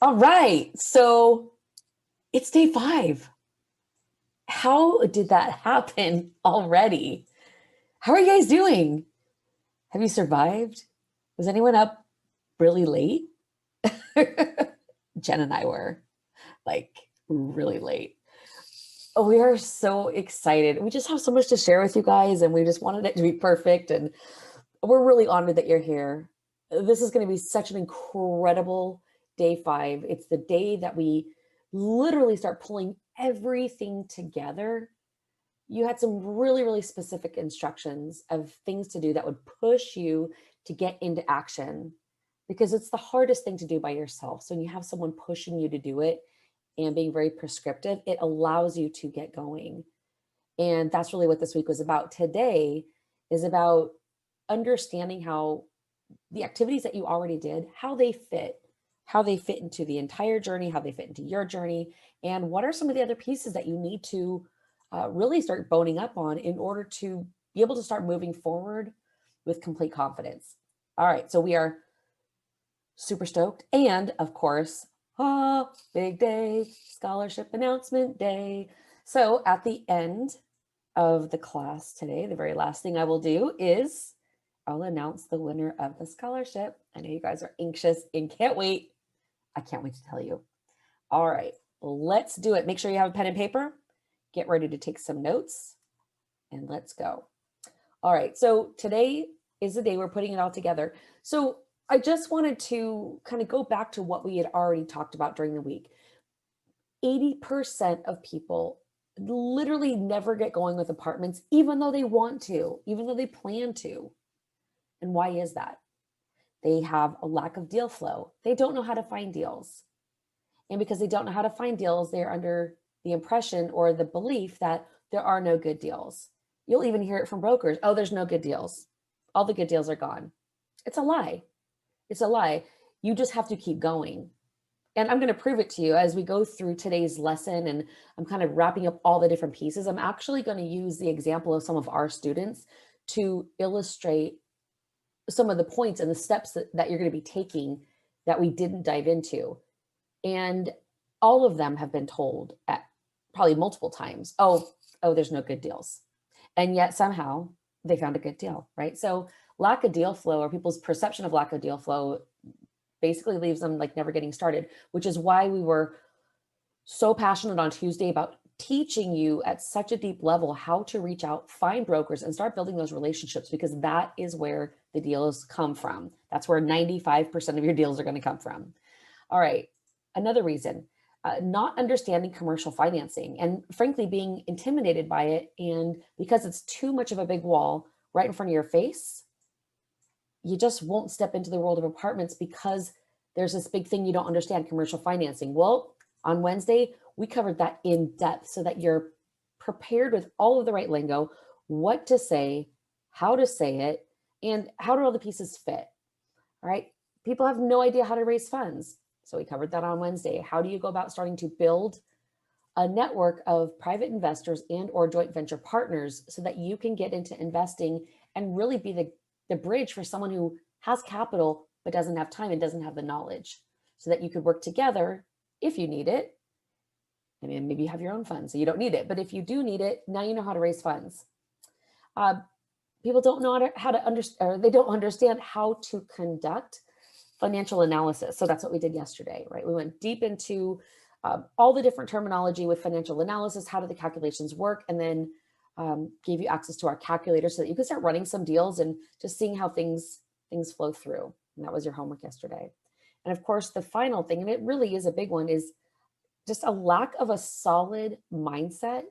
All right, so it's day 5. How did that happen already? How are you guys doing? Have you survived? Was anyone up really late? Jen and I were like really late. Oh, we are so excited. We just have so much to share with you guys, and we just wanted it to be perfect. And we're really honored that you're here. This is going to be such an incredible day 5. It's the day that we literally start pulling everything together. You had some really, really specific instructions of things to do that would push you to get into action because it's the hardest thing to do by yourself. So when you have someone pushing you to do it and being very prescriptive, it allows you to get going. And that's really what this week was about. Today is about understanding how the activities that you already did, how they fit into the entire journey, how they fit into your journey, and what are some of the other pieces that you need to really start boning up on in order to be able to start moving forward with complete confidence. All right, so we are super stoked. And of course, big day, scholarship announcement day. So at the end of the class today, the very last thing I will do is I'll announce the winner of the scholarship. I know you guys are anxious and can't wait. I can't wait to tell you. All right, let's do it. Make sure you have a pen and paper. Get ready to take some notes and let's go. All right, so today is the day we're putting it all together. So I just wanted to kind of go back to what we had already talked about during the week. 80% of people literally never get going with apartments, even though they want to, even though they plan to. And why is that? They have a lack of deal flow. They don't know how to find deals. And because they don't know how to find deals, they're under the impression or the belief that there are no good deals. You'll even hear it from brokers. Oh, there's no good deals. All the good deals are gone. It's a lie. It's a lie. You just have to keep going. And I'm going to prove it to you as we go through today's lesson, and I'm kind of wrapping up all the different pieces. I'm actually going to use the example of some of our students to illustrate some of the points and the steps that you're going to be taking that we didn't dive into. And all of them have been told at probably multiple times, oh, there's no good deals. And yet somehow they found a good deal, right? So lack of deal flow, or people's perception of lack of deal flow, basically leaves them like never getting started, which is why we were so passionate on Tuesday about teaching you at such a deep level how to reach out, find brokers, and start building those relationships, because that is where the deals come from. That's where 95% of your deals are going to come from. All right. Another reason, not understanding commercial financing and frankly being intimidated by it. And because it's too much of a big wall right in front of your face, you just won't step into the world of apartments because there's this big thing you don't understand, commercial financing. Well, on Wednesday, we covered that in depth so that you're prepared with all of the right lingo, what to say, how to say it, and how do all the pieces fit. All right. People have no idea how to raise funds. So we covered that on Wednesday. How do you go about starting to build a network of private investors and or joint venture partners so that you can get into investing and really be the bridge for someone who has capital but doesn't have time and doesn't have the knowledge, so that you could work together if you need it. I mean, maybe you have your own funds, so you don't need it. But if you do need it, now you know how to raise funds. People don't know how to understand, or they don't understand how to conduct financial analysis. So that's what we did yesterday, right? We went deep into all the different terminology with financial analysis. How do the calculations work? And then gave you access to our calculator so that you could start running some deals and just seeing how things flow through. And that was your homework yesterday. And of course, the final thing, and it really is a big one, is just a lack of a solid mindset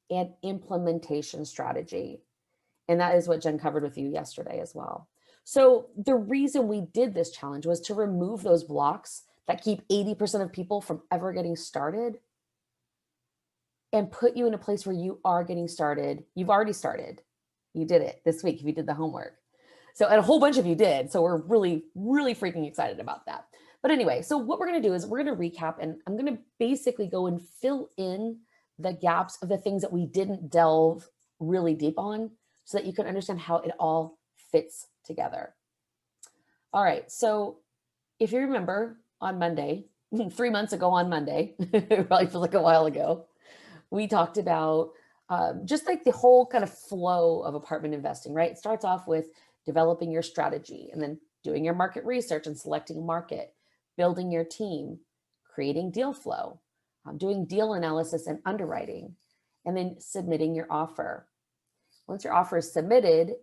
and implementation strategy. And that is what Jen covered with you yesterday as well. So the reason we did this challenge was to remove those blocks that keep 80% of people from ever getting started and put you in a place where you are getting started. You've already started. You did it this week if you did the homework. So, and a whole bunch of you did. So we're really, really freaking excited about that. But anyway, so what we're going to do is we're going to recap, and I'm going to basically go and fill in the gaps of the things that we didn't delve really deep on so that you can understand how it all fits together. All right. So if you remember on Monday, 3 months ago on Monday, it probably feels like a while ago, we talked about just like the whole kind of flow of apartment investing, right? It starts off with developing your strategy and then doing your market research and selecting a market, building your team, creating deal flow, doing deal analysis and underwriting, and then submitting your offer. Once your offer is submitted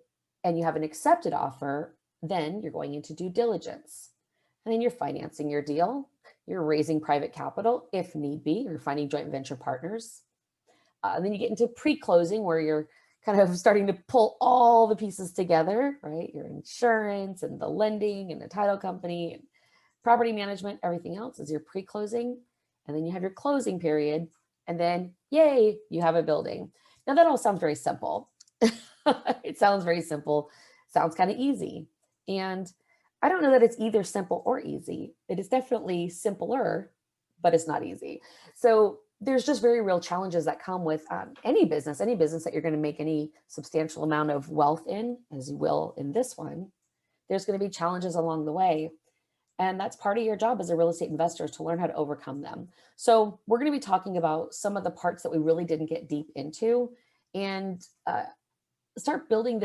and you have an accepted offer, then you're going into due diligence. And then you're financing your deal. You're raising private capital if need be. You're finding joint venture partners. Then you get into pre-closing where you're kind of starting to pull all the pieces together, right? Your insurance and the lending and the title company and property management, everything else is your pre-closing. And then you have your closing period. And then, yay, you have a building. Now that all sounds very simple. It sounds very simple. Sounds kind of easy. And I don't know that it's either simple or easy. It is definitely simpler, but it's not easy. So there's just very real challenges that come with any business that you're going to make any substantial amount of wealth in, as you will in this one. There's going to be challenges along the way. And that's part of your job as a real estate investor, is to learn how to overcome them. So we're going to be talking about some of the parts that we really didn't get deep into, and start building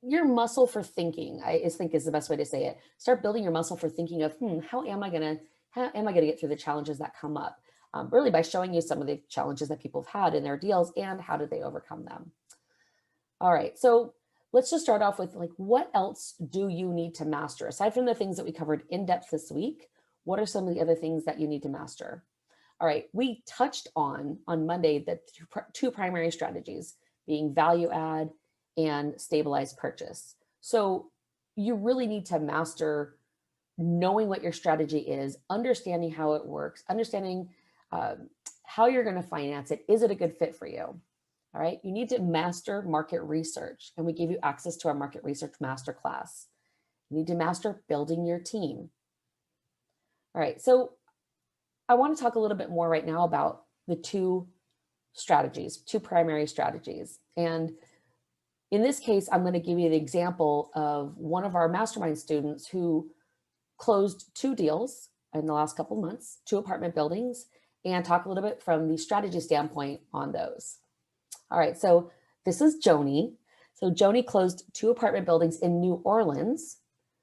your muscle for thinking. I think is the best way to say it. Start building your muscle for thinking of, how am I going to get through the challenges that come up? Really by showing you some of the challenges that people have had in their deals and how did they overcome them. All right, so let's just start off with, like, what else do you need to master? Aside from the things that we covered in depth this week, what are some of the other things that you need to master? All right, we touched on Monday the two primary strategies being value add and stabilized purchase. So you really need to master knowing what your strategy is, understanding how it works, understanding how you're going to finance it. Is it a good fit for you? All right. You need to master market research, and we give you access to our market research masterclass. You need to master building your team. All right. So I want to talk a little bit more right now about the two primary strategies. And in this case, I'm going to give you the example of one of our mastermind students who closed 2 deals in the last couple of months, 2 apartment buildings, and talk a little bit from the strategy standpoint on those. All right, so this is Joni. So Joni closed 2 apartment buildings in New Orleans.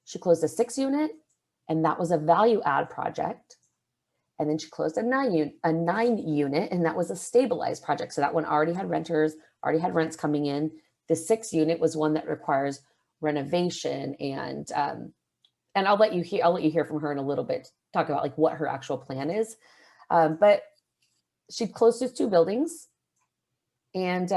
She closed a 6 unit, and that was a value add project. And then she closed a 9 unit, and that was a stabilized project. So that one already had renters, already had rents coming in. The 6 unit was one that requires renovation, and I'll let you hear from her in a little bit, talk about like what her actual plan is. But she closed those 2 buildings, and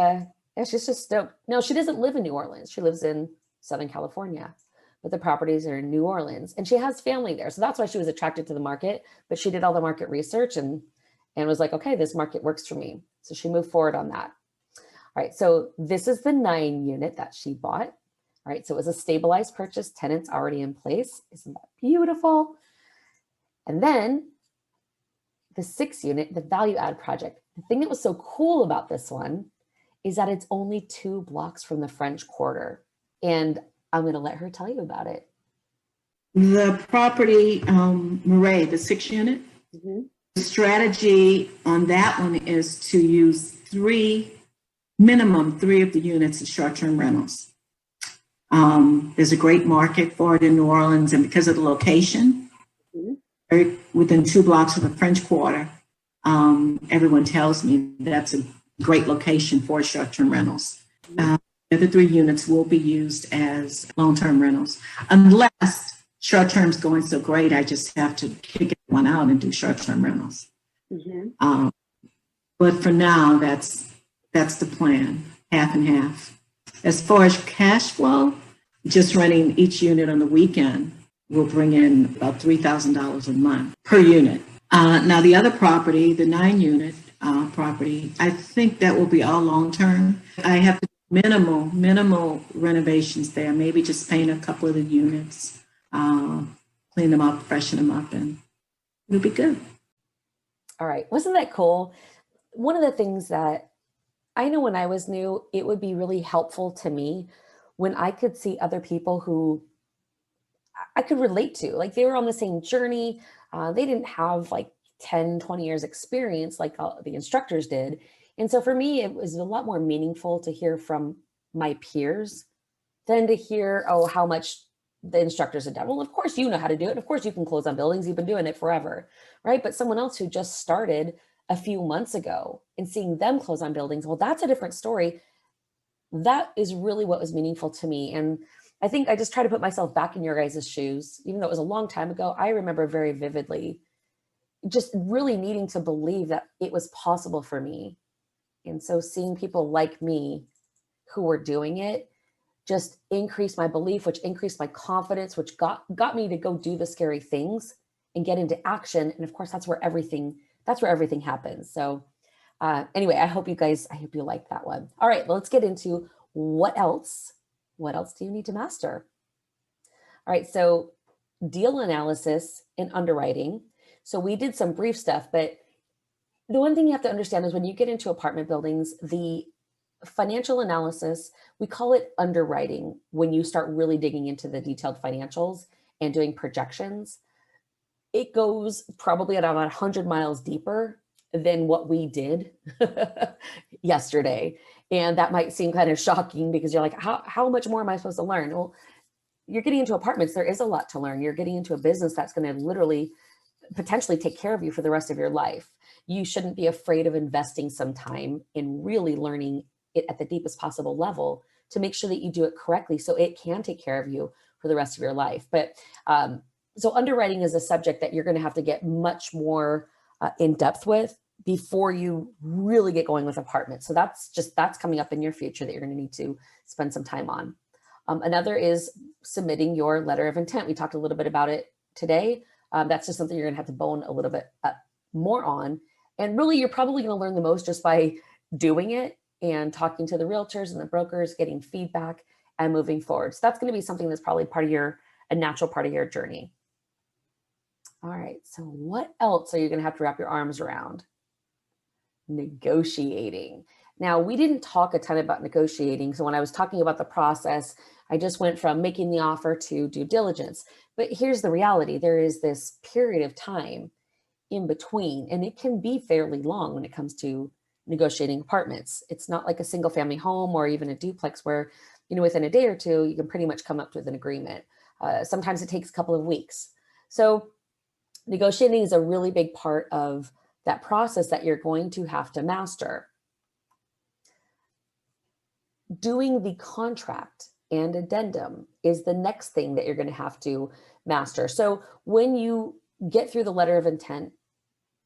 she's just stoked. No, she doesn't live in New Orleans. She lives in Southern California, but the properties are in New Orleans, and she has family there. So that's why she was attracted to the market. But she did all the market research and was like, okay, this market works for me. So she moved forward on that. All right, so this is the 9 unit that she bought. All right, so it was a stabilized purchase, tenants already in place. Isn't that beautiful? And then the 6 unit, the value add project. The thing that was so cool about this one is that it's only 2 blocks from the French Quarter. And I'm going to let her tell you about it. The property, Murray, the 6 unit, the strategy on that one is to use minimum 3 of the units as short-term rentals. There's a great market for it in New Orleans, and because of the location, within 2 blocks of the French Quarter, everyone tells me that's a great location for short-term rentals. The other 3 units will be used as long-term rentals, unless short-term's going so great, I just have to kick one out and do short-term rentals. But for now, that's the plan, half and half. As far as cash flow, just running each unit on the weekend will bring in about $3,000 a month per unit. Now, the other property, the 9 unit property, I think that will be all long-term. I have minimal renovations there, maybe just paint a couple of the units, clean them up, freshen them up, and it'll be good. All right. Wasn't that cool? One of the things that I know when I was new, it would be really helpful to me when I could see other people who I could relate to. Like they were on the same journey. They didn't have like 10, 20 years experience like the instructors did. And so for me, it was a lot more meaningful to hear from my peers than to hear, oh, how much the instructors had done. Well, of course you know how to do it. Of course you can close on buildings. You've been doing it forever, right? But someone else who just started a few months ago and seeing them close on buildings, well, that's a different story. That is really what was meaningful to me. And I think I just try to put myself back in your guys' shoes, even though it was a long time ago. I remember very vividly just really needing to believe that it was possible for me. And so seeing people like me who were doing it just increased my belief, which increased my confidence, which got me to go do the scary things and get into action. And of course, that's where everything happens. So anyway, I hope you like that one. All right, let's get into what else do you need to master? All right, so deal analysis and underwriting. So we did some brief stuff, but the one thing you have to understand is when you get into apartment buildings, the financial analysis, we call it underwriting when you start really digging into the detailed financials and doing projections. It goes probably at about 100 miles deeper than what we did yesterday. And that might seem kind of shocking because you're like, how much more am I supposed to learn? Well, you're getting into apartments. There is a lot to learn. You're getting into a business that's going to literally potentially take care of you for the rest of your life. You shouldn't be afraid of investing some time in really learning it at the deepest possible level to make sure that you do it correctly so it can take care of you for the rest of your life. But so underwriting is a subject that you're going to have to get much more in depth with before you really get going with apartments. So that's coming up in your future that you're going to need to spend some time on. Another is submitting your letter of intent. We talked a little bit about it today. That's just something you're going to have to bone a little bit more on. And really, you're probably going to learn the most just by doing it and talking to the realtors and the brokers, getting feedback and moving forward. So that's going to be something that's probably a natural part of your journey. All right, so what else are you going to have to wrap your arms around? Negotiating. Now, we didn't talk a ton about negotiating. So when I was talking about the process, I just went from making the offer to due diligence. But here's the reality. There is this period of time in between, and it can be fairly long when it comes to negotiating apartments. It's not like a single family home or even a duplex where, within a day or two, you can pretty much come up with an agreement. Sometimes it takes a couple of weeks. So negotiating is a really big part of that process that you're going to have to master. Doing the contract and addendum is the next thing that you're going to have to master. So when you get through the letter of intent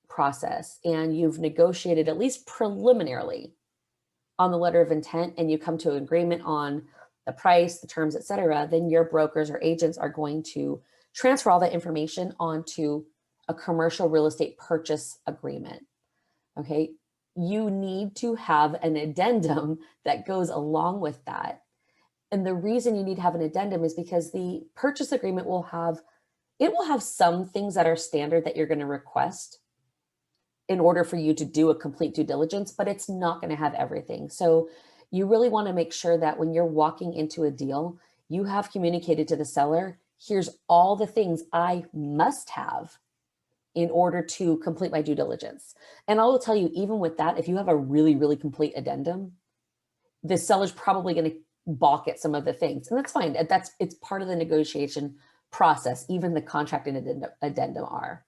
process and you've negotiated at least preliminarily on the letter of intent and you come to an agreement on the price, the terms, etc., then your brokers or agents are going to transfer all that information onto a commercial real estate purchase agreement. Okay. You need to have an addendum that goes along with that. And the reason you need to have an addendum is because the purchase agreement will have some things that are standard that you're going to request in order for you to do a complete due diligence, but it's not going to have everything. So you really want to make sure that when you're walking into a deal, you have communicated to the seller, here's all the things I must have in order to complete my due diligence. And I will tell you, even with that, if you have a really, really complete addendum, the seller's probably going to balk at some of the things. And that's fine. It's part of the negotiation process. Even the contract and addendum are.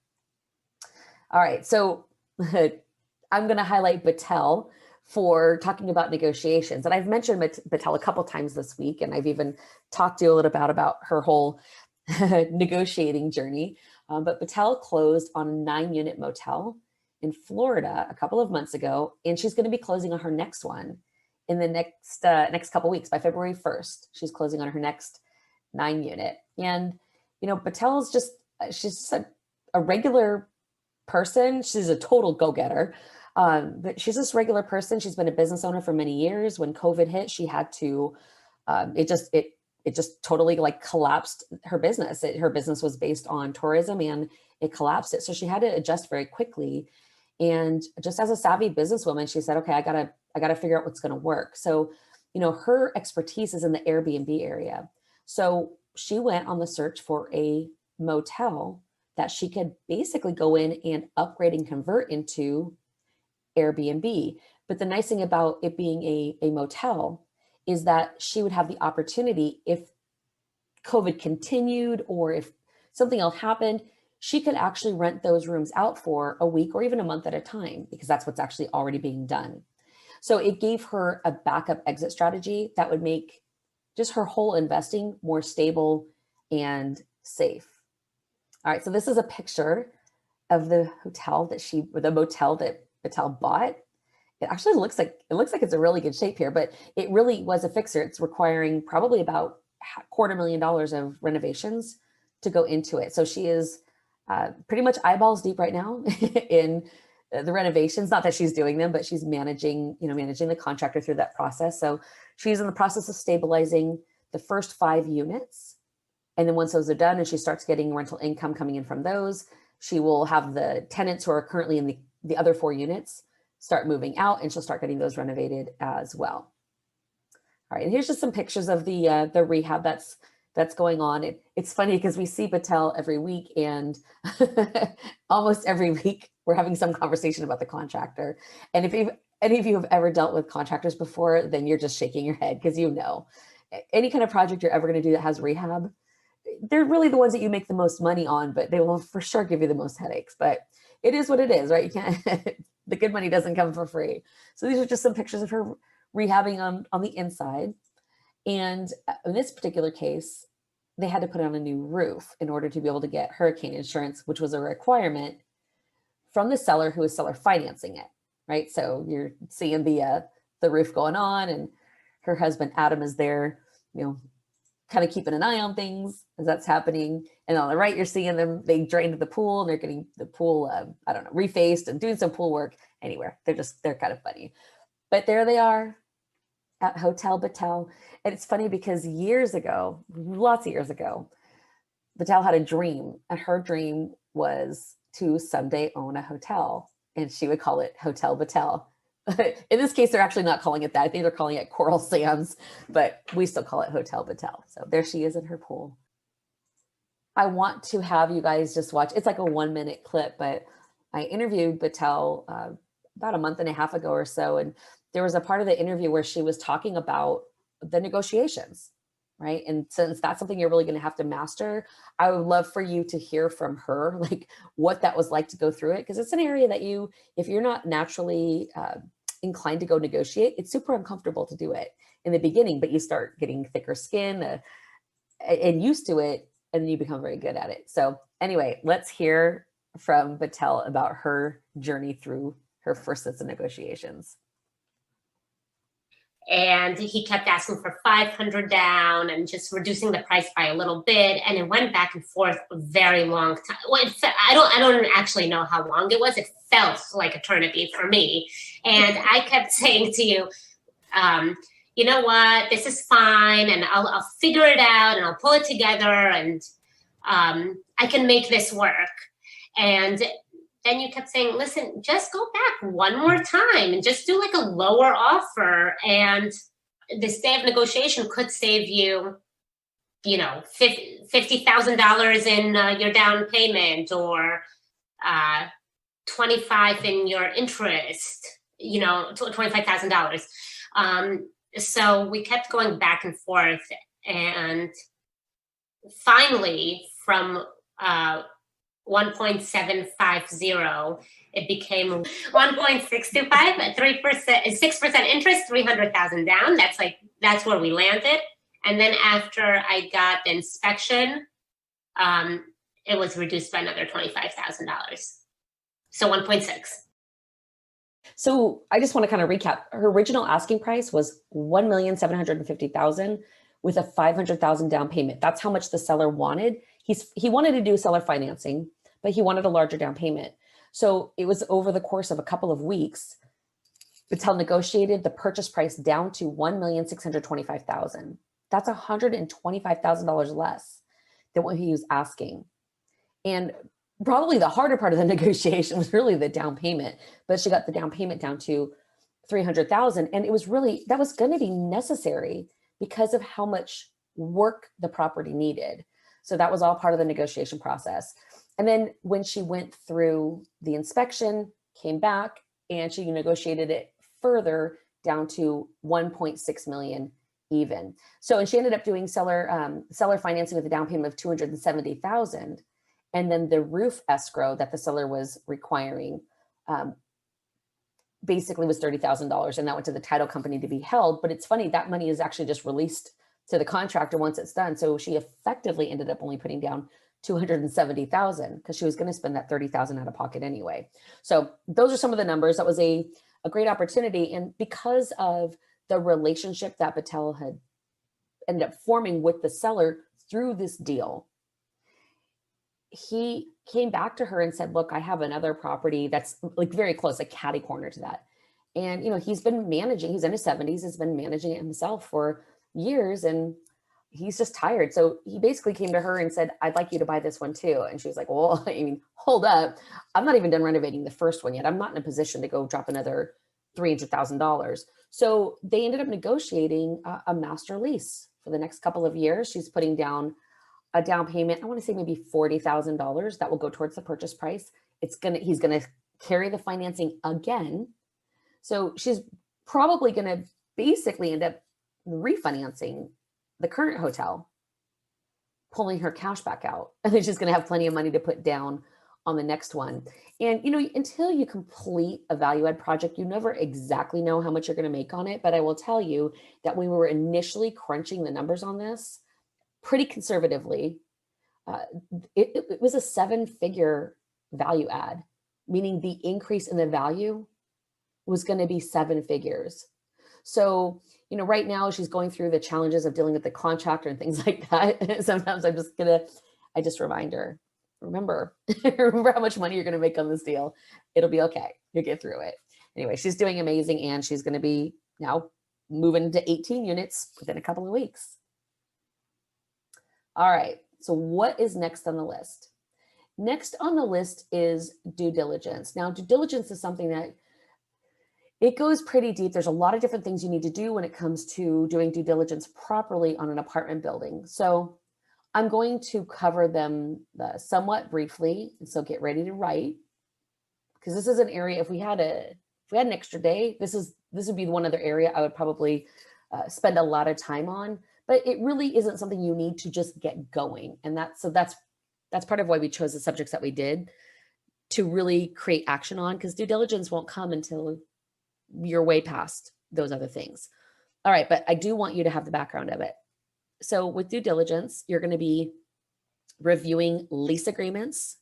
All right. So I'm going to highlight Battelle for talking about negotiations. And I've mentioned Battelle a couple times this week, and I've even talked to you a little bit about her whole negotiating journey. But Battelle closed on a 9-unit motel in Florida a couple of months ago, and she's going to be closing on her next one in the next couple of weeks. By February 1st, she's closing on her next 9-unit. And Battelle's she's a regular person. She's a total go-getter, but she's this regular person. She's been a business owner for many years. When COVID hit, she had to. It just totally collapsed her business. Her business was based on tourism and it collapsed it. So she had to adjust very quickly. And just as a savvy businesswoman, she said, okay, I gotta figure out what's going to work. So, her expertise is in the Airbnb area. So she went on the search for a motel that she could basically go in and upgrade and convert into Airbnb. But the nice thing about it being a motel is that she would have the opportunity, if COVID continued or if something else happened, she could actually rent those rooms out for a week or even a month at a time, because that's what's actually already being done. So it gave her a backup exit strategy that would make just her whole investing more stable and safe. All right, so this is a picture of the hotel that the motel that Patel bought. It actually looks like it's a really good shape here, but it really was a fixer. It's requiring probably about $250,000 of renovations to go into it. So she is pretty much eyeballs deep right now in the renovations. Not that she's doing them, but she's managing the contractor through that process. So she's in the process of stabilizing the first 5 units. And then once those are done and she starts getting rental income coming in from those, she will have the tenants who are currently in the other 4 units start moving out, and she'll start getting those renovated as well. All right, and here's just some pictures of the rehab that's going on. It's funny because we see Patel every week, and almost every week we're having some conversation about the contractor. And if any of you have ever dealt with contractors before, then you're just shaking your head, because any kind of project you're ever going to do that has rehab, they're really the ones that you make the most money on, but they will for sure give you the most headaches. But it is what it is, right? You can't. The good money doesn't come for free. So these are just some pictures of her rehabbing on the inside. And in this particular case, they had to put on a new roof in order to be able to get hurricane insurance, which was a requirement from the seller who is seller financing it, right? So you're seeing the roof going on, and her husband Adam is there, kind of keeping an eye on things as that's happening. And on the right, you're seeing them, they drained the pool and they're getting the pool, refaced and doing some pool work. Anywhere. They're kind of funny. But there they are at Hotel Battelle. And it's funny because lots of years ago, Battelle had a dream, and her dream was to someday own a hotel, and she would call it Hotel Battelle. In this case, they're actually not calling it that. I think they're calling it Coral Sands, but we still call it Hotel Battelle. So there she is in her pool. I want to have you guys just watch. It's like a 1-minute clip, but I interviewed Battelle about a month and a half ago or so. And there was a part of the interview where she was talking about the negotiations, right? And since that's something you're really going to have to master, I would love for you to hear from her, like what that was like to go through it. Because it's an area that if you're not naturally inclined to go negotiate, it's super uncomfortable to do it in the beginning, but you start getting thicker skin and used to it, and then you become very good at it. So anyway, let's hear from Battelle about her journey through her first sets of negotiations. And he kept asking for 500 down and just reducing the price by a little bit. And it went back and forth a very long time. Well, I don't actually know how long it was. It felt like eternity for me. And I kept saying to you, you know what, this is fine. And I'll figure it out and I'll pull it together, and I can make this work. And then you kept saying, listen, just go back one more time and just do like a lower offer. And this day of negotiation could save you, $50,000 in your down payment, or $25,000 in your interest, $25,000. So we kept going back and forth. And finally, from 1.750, it became 1.625 at 3%, 6% interest, 300,000 down. That's where we landed. And then after I got the inspection, it was reduced by another $25,000. So 1.6. So I just want to kind of recap. Her original asking price was $1,750,000 with a $500,000 down payment. That's how much the seller wanted. He wanted to do seller financing, but he wanted a larger down payment. So it was over the course of a couple of weeks, Battelle negotiated the purchase price down to $1,625,000. That's $125,000 less than what he was asking. And probably the harder part of the negotiation was really the down payment, but she got the down payment down to $300,000. And it was that was going to be necessary because of how much work the property needed. So that was all part of the negotiation process. And then when she went through the inspection, came back, and she negotiated it further down to 1.6 million even. So, and she ended up doing seller financing with a down payment of 270,000, and then the roof escrow that the seller was requiring basically was $30,000, and that went to the title company to be held. But it's funny, that money is actually just released to the contractor once it's done. So she effectively ended up only putting down 270,000 because she was going to spend that 30,000 out of pocket anyway. So those are some of the numbers. That was a great opportunity. And because of the relationship that Patel had ended up forming with the seller through this deal, he came back to her and said, look, I have another property that's like very close, like catty corner to that. And, you know, he's been managing, he's in his 70s, has been managing it himself for years, and he's just tired. So he basically came to her and said, I'd like you to buy this one too. And she was like, well, I mean, hold up. I'm not even done renovating the first one yet. I'm not in a position to go drop another $300,000. So they ended up negotiating a master lease for the next couple of years. She's putting down a down payment, I want to say maybe $40,000 that will go towards the purchase price. He's going to carry the financing again. So she's probably going to basically end up refinancing the current hotel, pulling her cash back out, and then she's going to have plenty of money to put down on the next one. And, you know, until you complete a value add project, you never exactly know how much you're going to make on it. But I will tell you that when we were initially crunching the numbers on this, pretty conservatively, it was a 7-figure value add, meaning the increase in the value was going to be 7 figures. So, you know, right now she's going through the challenges of dealing with the contractor and things like that. Sometimes I just remind her, remember how much money you're going to make on this deal. It'll be okay. You'll get through it. Anyway, she's doing amazing, and she's going to be now moving to 18 units within a couple of weeks. All right, so what is next on the list? Next on the list is due diligence. Now, due diligence is something that it goes pretty deep. There's a lot of different things you need to do when it comes to doing due diligence properly on an apartment building. So I'm going to cover them somewhat briefly, and so get ready to write, because this is an area, if we had an extra day, this would be one other area I would probably spend a lot of time on. But it really isn't something you need to just get going. And that's part of why we chose the subjects that we did, to really create action on, because due diligence won't come until you're way past those other things. All right, but I do want you to have the background of it. So with due diligence, you're going to be reviewing lease agreements.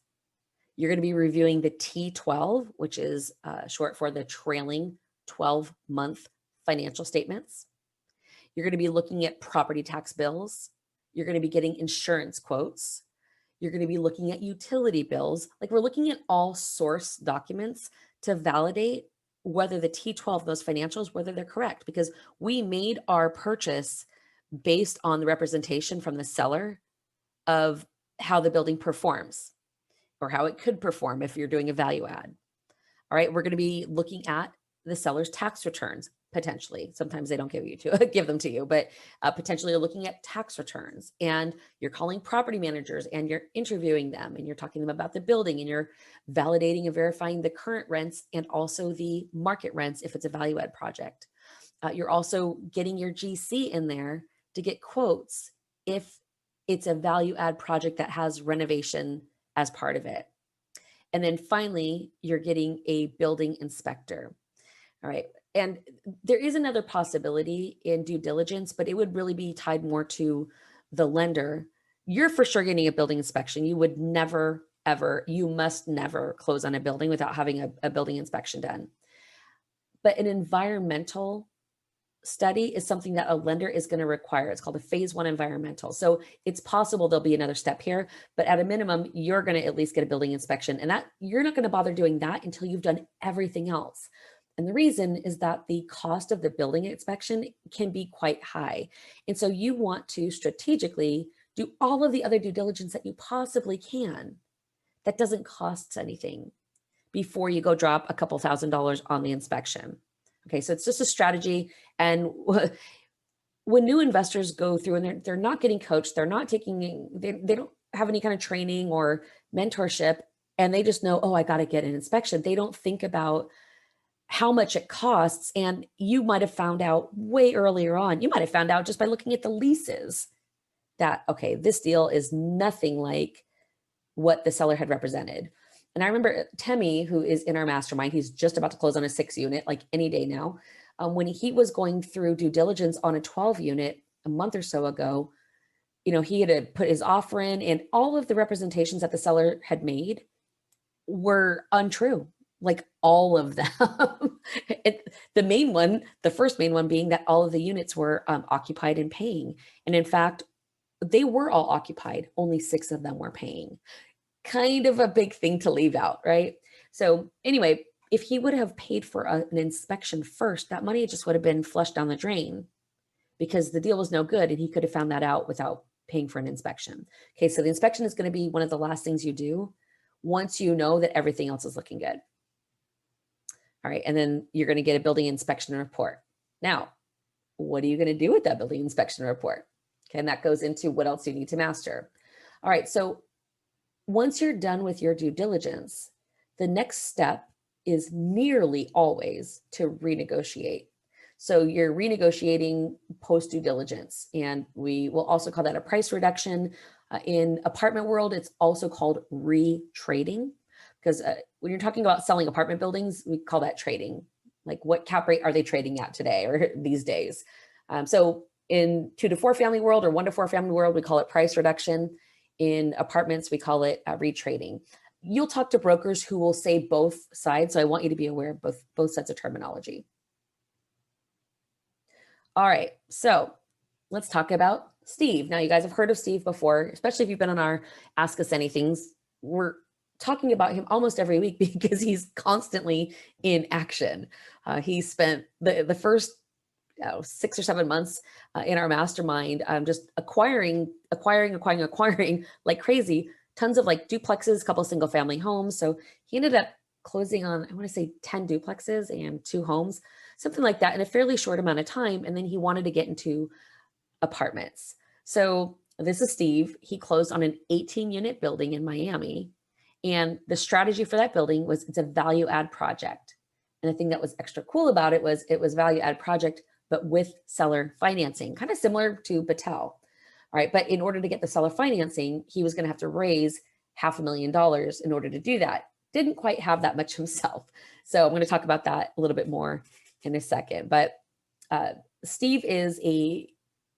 You're going to be reviewing the T12, which is short for the trailing 12-month financial statements. You're going to be looking at property tax bills. You're going to be getting insurance quotes. You're going to be looking at utility bills. Like, we're looking at all source documents to validate whether the T12, those financials, whether they're correct, because we made our purchase based on the representation from the seller of how the building performs, or how it could perform if you're doing a value add. All right, we're going to be looking at the seller's tax returns, potentially. Sometimes they don't give them to you, but potentially you're looking at tax returns, and you're calling property managers and you're interviewing them, and you're talking to them about the building, and you're validating and verifying the current rents and also the market rents if it's a value add project. You're also getting your GC in there to get quotes if it's a value add project that has renovation as part of it. And then finally, you're getting a building inspector. All right. And there is another possibility in due diligence, but it would really be tied more to the lender. You're for sure getting a building inspection. You would never, ever, you must never close on a building without having a building inspection done. But an environmental study is something that a lender is going to require. It's called a phase 1 environmental. So it's possible there'll be another step here, but at a minimum, you're going to at least get a building inspection, and that you're not going to bother doing that until you've done everything else. And the reason is that the cost of the building inspection can be quite high. And so you want to strategically do all of the other due diligence that you possibly can that doesn't cost anything before you go drop a couple $1,000s on the inspection. Okay, so it's just a strategy. And when new investors go through and they're not getting coached, they're not taking, they don't have any kind of training or mentorship, and they just know, oh, I got to get an inspection. They don't think about how much it costs. And you might have found out way earlier on. You might have found out just by looking at the leases that, okay, this deal is nothing like what the seller had represented. And I remember Temi, who is in our mastermind, he's just about to close on a 6 unit, like any day now. When he was going through due diligence on a 12 unit a month or so ago, he had to put his offer in, and all of the representations that the seller had made were untrue, like all of them. The first main one being that all of the units were occupied and paying. And in fact, they were all occupied, only 6 of them were paying. Kind of a big thing to leave out, right? So anyway, if he would have paid for an inspection first, that money just would have been flushed down the drain because the deal was no good, and he could have found that out without paying for an inspection. Okay, so the inspection is going to be one of the last things you do once you know that everything else is looking good. All right, and then you're going to get a building inspection report. Now, what are you going to do with that building inspection report? Okay, and that goes into what else you need to master. All right, so once you're done with your due diligence, the next step is nearly always to renegotiate. So you're renegotiating post due diligence, and we will also call that a price reduction. In apartment world, it's also called retrading, because when you're talking about selling apartment buildings, we call that trading. Like, what cap rate are they trading at today or these days? So in 2 to 4 family world or 1 to 4 family world, we call it price reduction. In apartments, we call it retrading. You'll talk to brokers who will say both sides, so I want you to be aware of both sets of terminology. All right, so let's talk about Steve. Now, you guys have heard of Steve before, especially if you've been on our Ask Us Anythings. We're talking about him almost every week because he's constantly in action. He spent the first 6 or 7 months in our mastermind just acquiring like crazy, tons of like duplexes, a couple single family homes. So he ended up closing on, I want to say 10 duplexes and 2 homes, something like that in a fairly short amount of time. And then he wanted to get into apartments. So this is Steve. He closed on an 18-unit building in Miami. And the strategy for that building was it's a value add project. And the thing that was extra cool about it was value add project, but with seller financing, kind of similar to Battelle. All right, but in order to get the seller financing, he was going to have to raise $500,000 in order to do that. Didn't quite have that much himself. So I'm going to talk about that a little bit more in a second. But Steve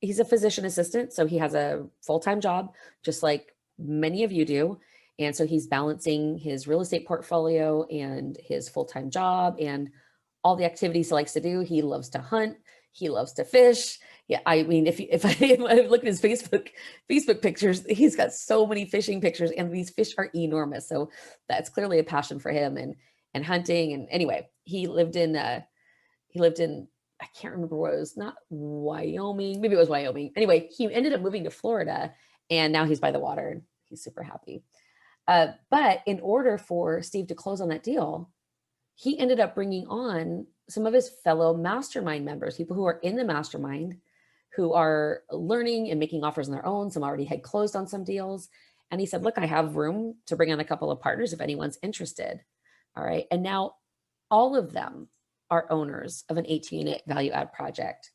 he's a physician assistant. So he has a full-time job, just like many of you do. And so he's balancing his real estate portfolio and his full-time job and all the activities he likes to do. He loves to hunt. He loves to fish. Yeah, I mean, if I look at his Facebook pictures, he's got so many fishing pictures, and these fish are enormous. So that's clearly a passion for him, and hunting. And anyway, he lived in I can't remember what it was, not Wyoming, maybe it was Wyoming. Anyway, he ended up moving to Florida, and now he's by the water, and he's super happy. But in order for Steve to close on that deal, he ended up bringing on some of his fellow mastermind members, people who are in the mastermind, who are learning and making offers on their own. Some already had closed on some deals. And he said, look, I have room to bring on a couple of partners if anyone's interested. All right. And now all of them are owners of an 18-unit value add project.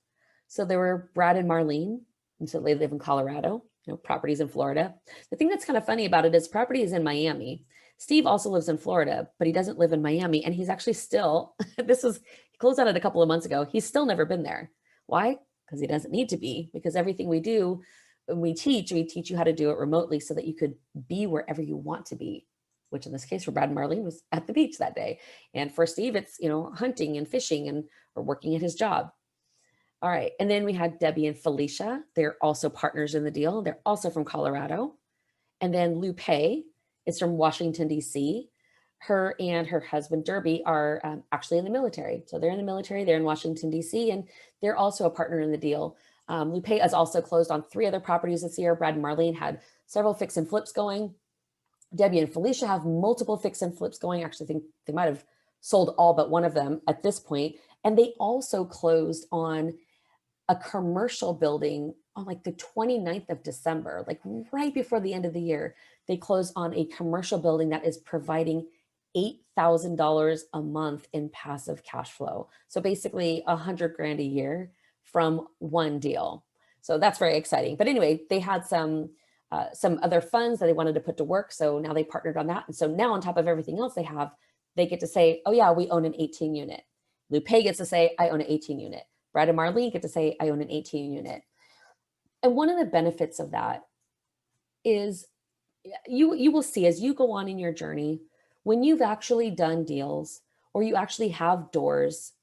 So there were Brad and Marlene, and so they live in Colorado, properties in Florida. The thing that's kind of funny about it is property is in Miami. Steve also lives in Florida, but he doesn't live in Miami. And he's actually still, he closed on it a couple of months ago. He's still never been there. Why? Because he doesn't need to be, because everything we do, when we teach you how to do it remotely so that you could be wherever you want to be, which in this case for Brad and Marlene was at the beach that day. And for Steve, it's, hunting and fishing or working at his job. All right. And then we had Debbie and Felicia. They're also partners in the deal. They're also from Colorado. And then Lupe is from Washington, D.C. Her and her husband, Derby, are actually in the military. So they're in the military. They're in Washington, D.C. And they're also a partner in the deal. Lupe has also closed on 3 other properties this year. Brad and Marlene had several fix and flips going. Debbie and Felicia have multiple fix and flips going. Actually, I think they might have sold all but one of them at this point. And they also closed on a commercial building on like the 29th of December, like right before the end of the year. They closed on a commercial building that is providing $8,000 a month in passive cash flow. So basically $100,000 a year from one deal. So that's very exciting. But anyway, they had some other funds that they wanted to put to work. So now they partnered on that. And so now on top of everything else they have, they get to say, oh yeah, we own an 18 unit. Lupe gets to say, I own an 18 unit. Brad and Marlene get to say, I own an 18 unit. And one of the benefits of that is you will see as you go on in your journey, when you've actually done deals or you actually have doors,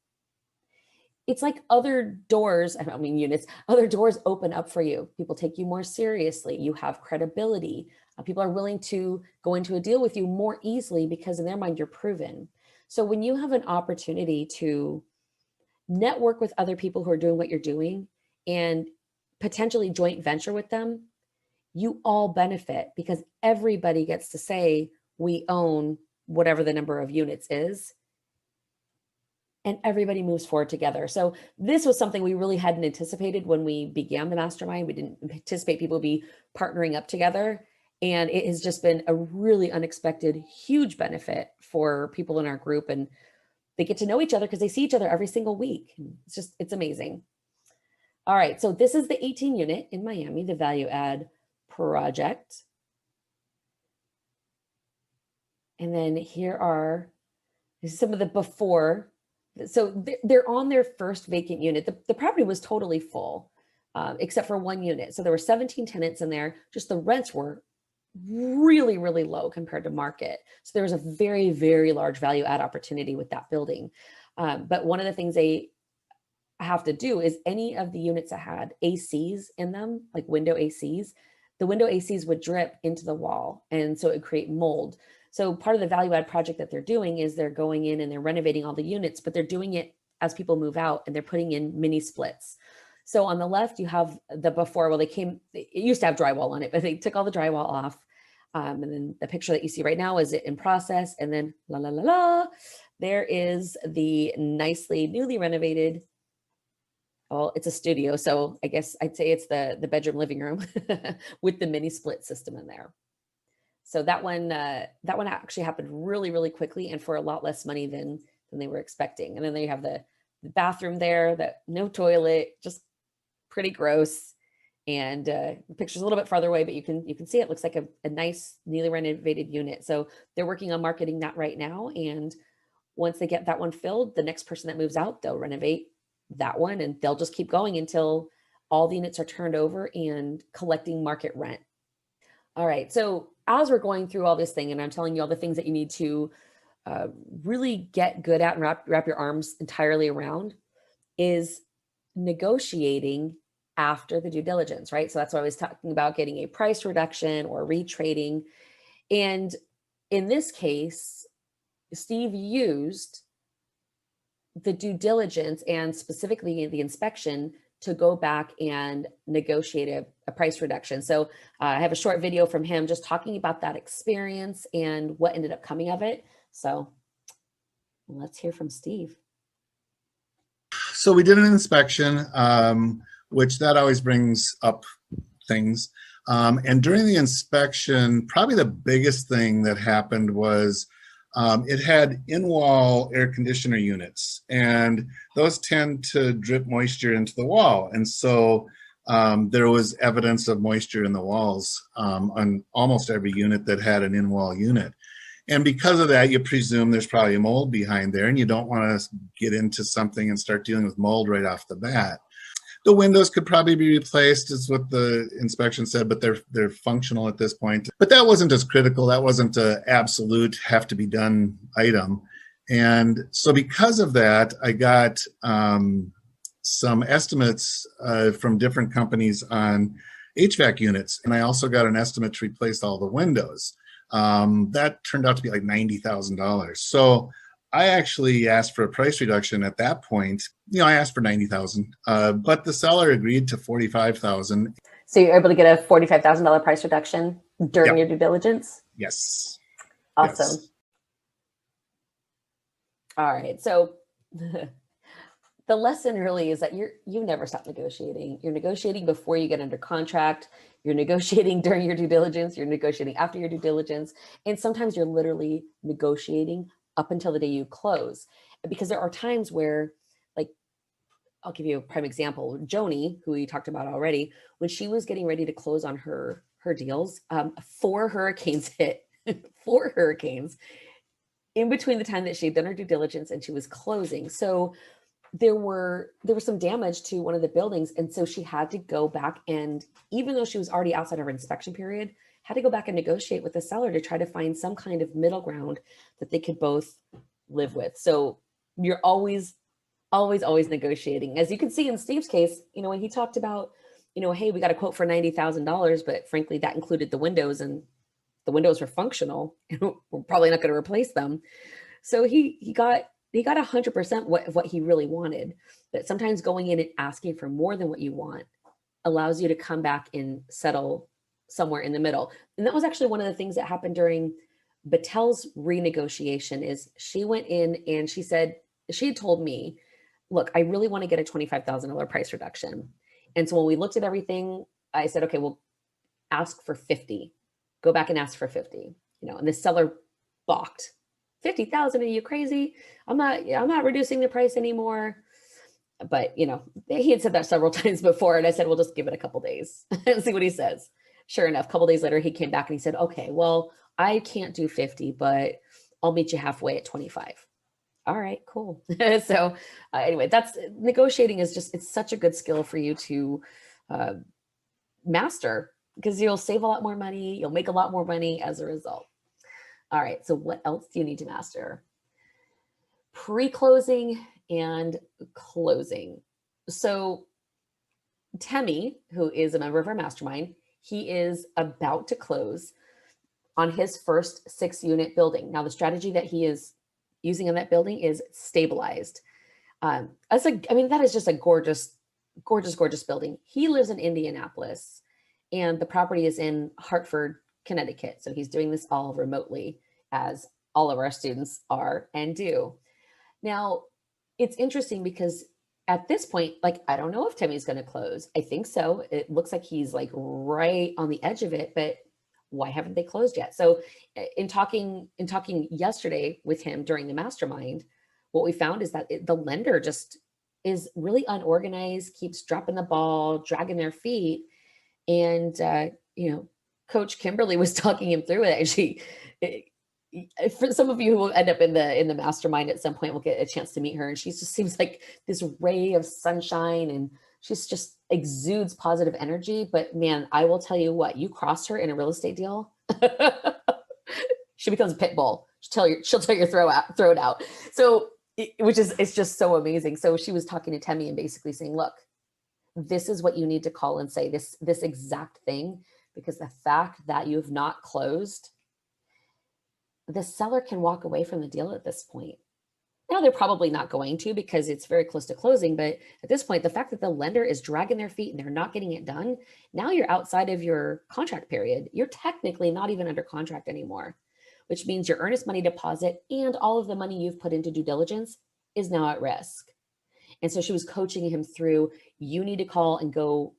it's like other doors, I mean units, other doors open up for you. People take you more seriously. You have credibility. People are willing to go into a deal with you more easily because in their mind you're proven. So when you have an opportunity to network with other people who are doing what you're doing and potentially joint venture with them, you all benefit because everybody gets to say, we own whatever the number of units is, and everybody moves forward together. So this was something we really hadn't anticipated when we began the mastermind. We didn't anticipate people be partnering up together. And it has just been a really unexpected, huge benefit for people in our group. And they get to know each other because they see each other every single week. It's amazing. All right, so this is the 18 unit in Miami, the value add project. And then here are some of the before. So they're on their first vacant unit. The property was totally full, except for one unit. So there were 17 tenants in there. Just the rents were really, really low compared to market. So there was a very, very large value add opportunity with that building. But one of the things they have to do is any of the units that had ACs in them, like window ACs, the window ACs would drip into the wall. And so it would create mold. So part of the value add project that they're doing is they're going in and they're renovating all the units, but they're doing it as people move out and they're putting in mini splits. So on the left, you have the before, well, it used to have drywall on it, but they took all the drywall off. And then the picture that you see right now is it in process. And then la, la, la, la, there is the nicely newly renovated. Well, it's a studio. So I guess I'd say it's the bedroom living room with the mini split system in there. So that one actually happened really, really quickly and for a lot less money than they were expecting. And then you have the bathroom there, that no toilet, just pretty gross. And the picture's a little bit farther away, but you can see it looks like a nice newly renovated unit. So they're working on marketing that right now. And once they get that one filled, the next person that moves out, they'll renovate that one and they'll just keep going until all the units are turned over and collecting market rent. All right. So as we're going through all this thing and I'm telling you all the things that you need to really get good at and wrap your arms entirely around is negotiating after the due diligence, right? So that's why I was talking about getting a price reduction or retrading. And in this case, Steve used the due diligence and specifically the inspection to go back and negotiate a price reduction. So I have a short video from him just talking about that experience and what ended up coming of it. So let's hear from Steve. So we did an inspection, which that always brings up things. And during the inspection, probably the biggest thing that happened was it had in-wall air conditioner units, and those tend to drip moisture into the wall. And so there was evidence of moisture in the walls on almost every unit that had an in-wall unit. And because of that, you presume there's probably a mold behind there, and you don't want to get into something and start dealing with mold right off the bat. The windows could probably be replaced, is what the inspection said, but they're functional at this point. But that wasn't as critical. That wasn't an absolute have to be done item. And so because of that, I got some estimates from different companies on HVAC units. And I also got an estimate to replace all the windows. That turned out to be like $90,000. So I actually asked for a price reduction at that point. You know, I asked for $90,000, but the seller agreed to $45,000. So you're able to get a $45,000 price reduction during your due diligence? Yes. Awesome. Yes. All right. So the lesson really is that you never stop negotiating. You're negotiating before you get under contract. You're negotiating during your due diligence. You're negotiating after your due diligence. And sometimes you're literally negotiating up until the day you close. Because there are times where, like, I'll give you a prime example. Joni, who we talked about already, when she was getting ready to close on her deals, 4 hurricanes hit, 4 hurricanes in between the time that she'd done her due diligence and she was closing. So there was some damage to one of the buildings, and so she had to go back, and even though she was already outside of her inspection period, had to go back and negotiate with the seller to try to find some kind of middle ground that they could both live with. So you're always negotiating. As you can see in Steve's case, when he talked about, hey, we got a quote for $90,000, but frankly that included the windows, and the windows were functional and we're probably not going to replace them. So he got 100% what he really wanted. But sometimes going in and asking for more than what you want allows you to come back and settle somewhere in the middle. And that was actually one of the things that happened during Batel's renegotiation. Is she went in and she said, she had told me, look, I really want to get a $25,000 price reduction. And so when we looked at everything, I said, okay, well, ask for 50. Go back and ask for 50. And the seller balked. 50,000, are you crazy? I'm not reducing the price anymore. But he had said that several times before, and I said, we'll just give it a couple days and see what he says. Sure enough, a couple days later, he came back and he said, okay, well, I can't do 50, but I'll meet you halfway at 25. All right, cool. So anyway, that's negotiating is it's such a good skill for you to master, because you'll save a lot more money. You'll make a lot more money as a result. All right, so what else do you need to master? Pre-closing and closing. So Temi, who is a member of our mastermind, he is about to close on his first 6-unit building. Now, the strategy that he is using on that building is stabilized. That is just a gorgeous, gorgeous, gorgeous building. He lives in Indianapolis, and the property is in Hartford, Connecticut. So he's doing this all remotely, as all of our students are and do. Now, it's interesting because at this point, I don't know if Temi's going to close. I think so. It looks like he's right on the edge of it, but why haven't they closed yet? So in talking yesterday with him during the mastermind, what we found is that the lender just is really unorganized, keeps dropping the ball, dragging their feet. And, Coach Kimberly was talking him through it. And for some of you who will end up in the mastermind at some point, will get a chance to meet her. And she just seems like this ray of sunshine, and she's just exudes positive energy. But man, I will tell you what, you cross her in a real estate deal, she becomes a pit bull. She'll tell your throw it out. So, it's just so amazing. So she was talking to Temi and basically saying, look, this is what you need to call and say, this exact thing, because the fact that you have not closed, the seller can walk away from the deal at this point. Now, they're probably not going to, because it's very close to closing. But at this point, the fact that the lender is dragging their feet and they're not getting it done, now you're outside of your contract period. You're technically not even under contract anymore, which means your earnest money deposit and all of the money you've put into due diligence is now at risk. And so she was coaching him through, you need to call and go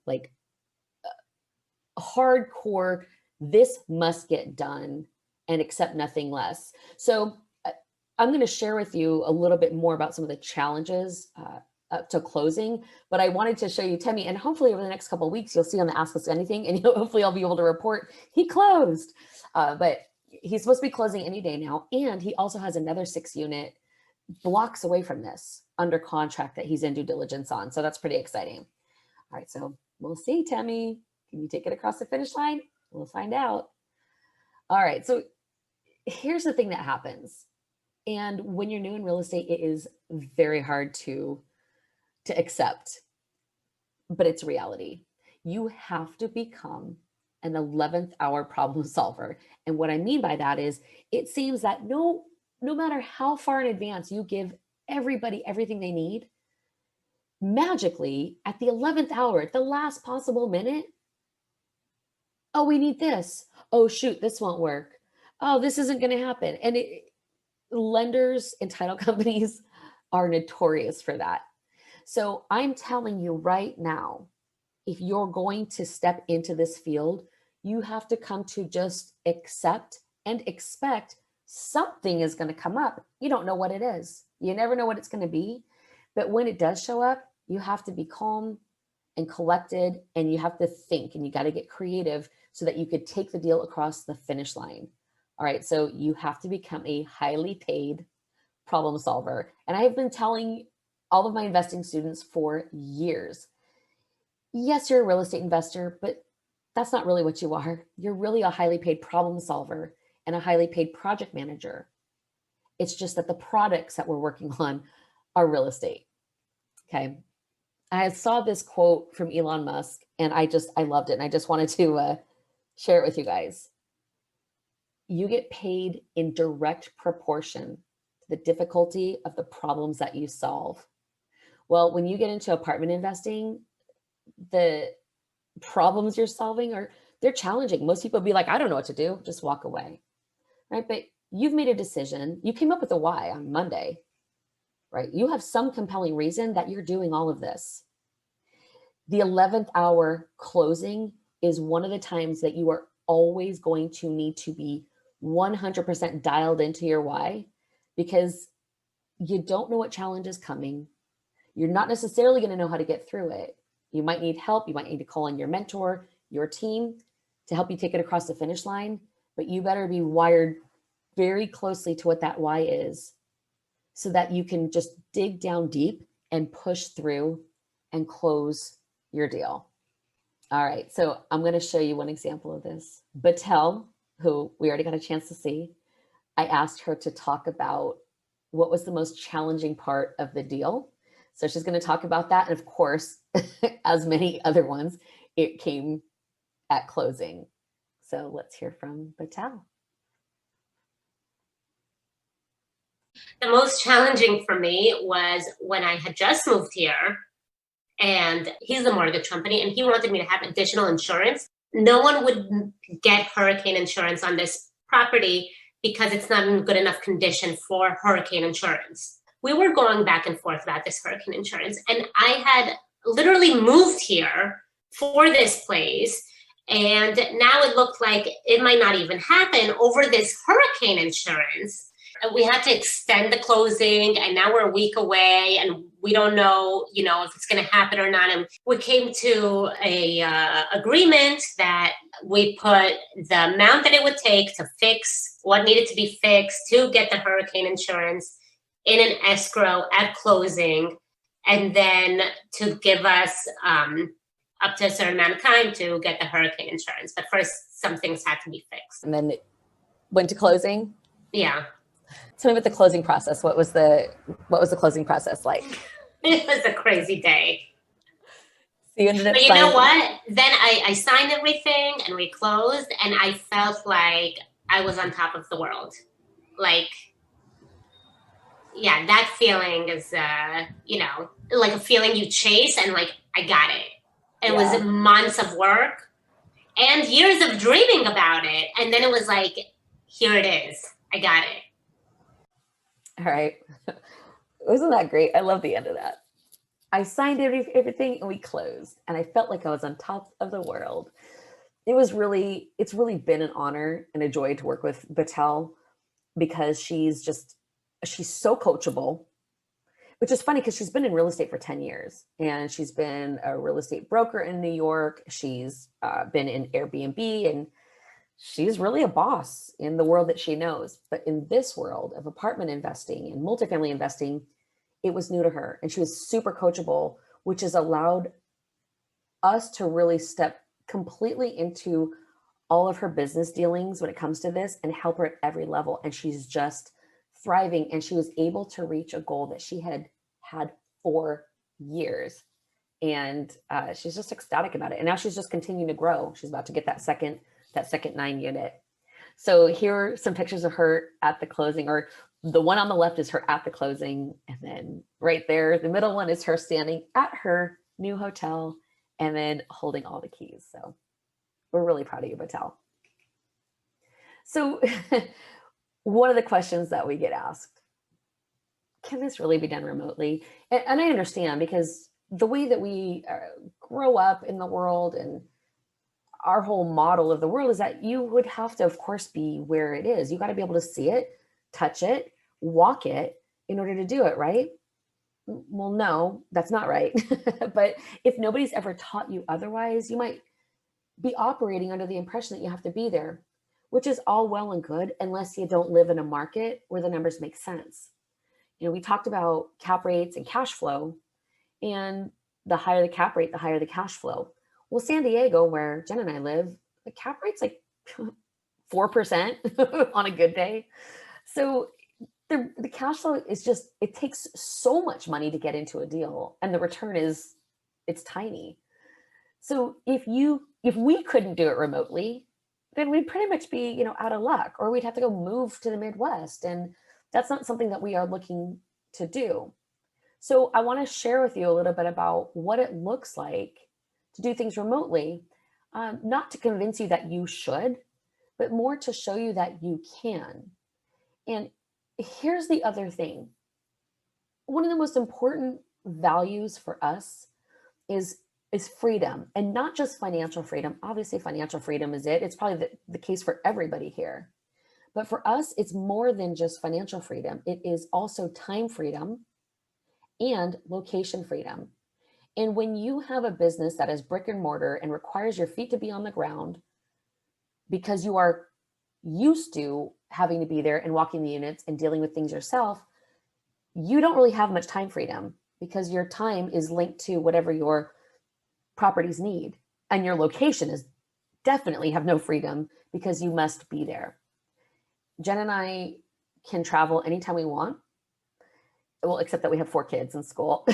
hardcore, this must get done, and accept nothing less. So I'm going to share with you a little bit more about some of the challenges up to closing, but I wanted to show you Temi, and hopefully over the next couple of weeks, you'll see on the Ask Us Anything, and hopefully I'll be able to report he closed. But he's supposed to be closing any day now. And he also has another 6-unit blocks away from this under contract that he's in due diligence on. So that's pretty exciting. All right, so we'll see, Temi. Can you take it across the finish line? We'll find out. All right, so here's the thing that happens. And when you're new in real estate, it is very hard to accept, but it's reality. You have to become an 11th hour problem solver. And what I mean by that is, it seems that no matter how far in advance you give everybody everything they need, magically at the 11th hour, at the last possible minute, oh, we need this. Oh, shoot, this won't work. Oh, this isn't going to happen. And lenders and title companies are notorious for that. So I'm telling you right now, if you're going to step into this field, you have to come to just accept and expect something is going to come up. You don't know what it is. You never know what it's going to be. But when it does show up, you have to be calm and collected, and you have to think, and you got to get creative so that you could take the deal across the finish line. All right, so you have to become a highly paid problem solver. And I have been telling all of my investing students for years, yes, you're a real estate investor, but that's not really what you are. You're really a highly paid problem solver and a highly paid project manager. It's just that the products that we're working on are real estate. Okay. I saw this quote from Elon Musk and I loved it. And I just wanted to share it with you guys. You get paid in direct proportion to the difficulty of the problems that you solve. Well, when you get into apartment investing, the problems you're solving they're challenging. Most people be like, I don't know what to do, just walk away. Right? But you've made a decision. You came up with a why on Monday, right? You have some compelling reason that you're doing all of this. The 11th hour closing is one of the times that you are always going to need to be 100% dialed into your why, because you don't know what challenge is coming. You're not necessarily going to know how to get through it. You might need help. You might need to call in your mentor, your team to help you take it across the finish line, but you better be wired very closely to what that why is so that you can just dig down deep and push through and close your deal. All right, so I'm going to show you one example of this. Battelle, who we already got a chance to see, I asked her to talk about what was the most challenging part of the deal. So she's going to talk about that. And of course, as many other ones, it came at closing. So let's hear from Battelle. The most challenging for me was when I had just moved here, and he's a mortgage company, and he wanted me to have additional insurance. No one would get hurricane insurance on this property because it's not in good enough condition for hurricane insurance. We were going back and forth about this hurricane insurance, and I had literally moved here for this place, and now it looked like it might not even happen over this hurricane insurance. We had to extend the closing, and now we're a week away, and we don't know, if it's going to happen or not. And we came to a agreement that we put the amount that it would take to fix what needed to be fixed to get the hurricane insurance in an escrow at closing, and then to give us up to a certain amount of time to get the hurricane insurance. But first, some things had to be fixed. And then it went to closing? Yeah. Tell me about the closing process. What was the closing process like? It was a crazy day. So you ended up But you know what? Then I signed everything and we closed, and I felt like I was on top of the world. Like, yeah, that feeling is, like a feeling you chase, and like, I got it. It was months of work and years of dreaming about it. And then it was like, here it is. I got it. All right. Wasn't that great? I love the end of that. I signed everything and we closed, and I felt like I was on top of the world. It's really been an honor and a joy to work with Battelle, because she's so coachable, which is funny because she's been in real estate for 10 years, and she's been a real estate broker in New York. She's been in Airbnb, and she's really a boss in the world that she knows. But in this world of apartment investing and multifamily investing, it was new to her, and she was super coachable, which has allowed us to really step completely into all of her business dealings when it comes to this and help her at every level. And she's just thriving, and she was able to reach a goal that she had for years. And she's just ecstatic about it. And now she's just continuing to grow. She's about to get that second 9 unit. So here are some pictures of her at the closing, or the one on the left is her at the closing. And then right there, the middle one is her standing at her new hotel and then holding all the keys. So we're really proud of you, Battelle. So one of the questions that we get asked, can this really be done remotely? And I understand, because the way that we grow up in the world and our whole model of the world is that you would have to, of course, be where it is. You got to be able to see it, touch it, walk it in order to do it, right? Well, no, that's not right. But if nobody's ever taught you otherwise, you might be operating under the impression that you have to be there, which is all well and good unless you don't live in a market where the numbers make sense. We talked about cap rates and cash flow, and the higher the cap rate, the higher the cash flow. Well, San Diego, where Jen and I live, the cap rate's like 4% on a good day. So the cash flow is just, it takes so much money to get into a deal, and the return it's tiny. So if we couldn't do it remotely, then we'd pretty much be, out of luck, or we'd have to go move to the Midwest. And that's not something that we are looking to do. So I want to share with you a little bit about what it looks like to do things remotely, not to convince you that you should, but more to show you that you can. And here's the other thing. One of the most important values for us is freedom, and not just financial freedom. Obviously, financial freedom is it. It's probably the case for everybody here. But for us, it's more than just financial freedom. It is also time freedom and location freedom. And when you have a business that is brick and mortar and requires your feet to be on the ground because you are used to having to be there and walking the units and dealing with things yourself, you don't really have much time freedom, because your time is linked to whatever your properties need. And your location is definitely have no freedom because you must be there. Jen and I can travel anytime we want. Well, except that we have 4 kids in school,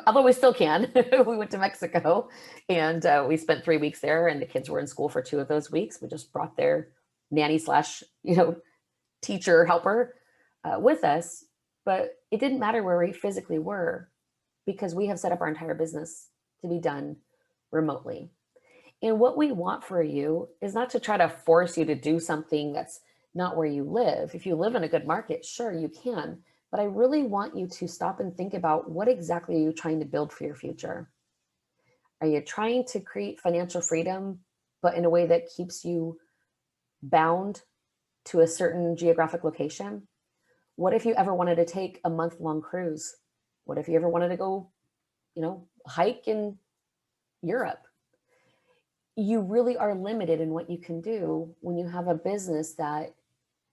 although we still can. We went to Mexico, and we spent 3 weeks there, and the kids were in school for 2 of those weeks. We just brought their nanny / teacher helper with us, but it didn't matter where we physically were, because we have set up our entire business to be done remotely. And what we want for you is not to try to force you to do something that's not where you live. If you live in a good market, sure, you can. But I really want you to stop and think about, what exactly are you trying to build for your future? Are you trying to create financial freedom, but in a way that keeps you bound to a certain geographic location? What if you ever wanted to take a month-long cruise? What if you ever wanted to go, hike in Europe? You really are limited in what you can do when you have a business that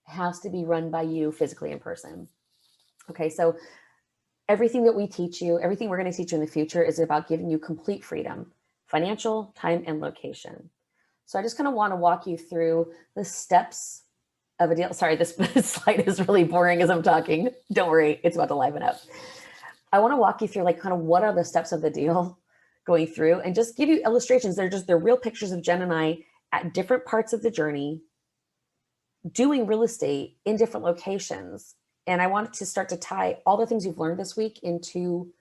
has to be run by you physically in person. Okay, so everything that we teach you, everything we're going to teach you in the future is about giving you complete freedom, financial, time, and location. So I just kind of want to walk you through the steps of a deal. Sorry, this slide is really boring as I'm talking. Don't worry, it's about to liven up. I want to walk you through kind of what are the steps of the deal going through, and just give you illustrations. They're real pictures of Jen and I at different parts of the journey, doing real estate in different locations. And I wanted to start to tie all the things you've learned this week into,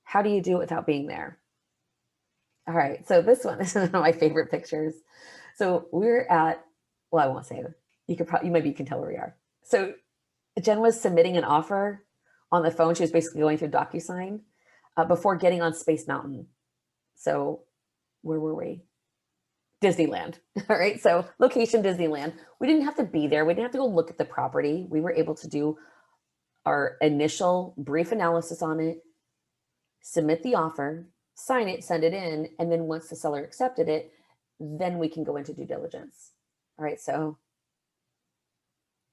how do you do it without being there? All right, so this is one of my favorite pictures. So we're at, well, I won't say it. Maybe you can tell where we are. So Jen was submitting an offer on the phone. She was basically going through DocuSign before getting on Space Mountain. So where were we? Disneyland. All right. So location, Disneyland. We didn't have to be there. We didn't have to go look at the property. We were able to do our initial brief analysis on it, submit the offer, sign it, send it in. And then once the seller accepted it, then we can go into due diligence. All right. So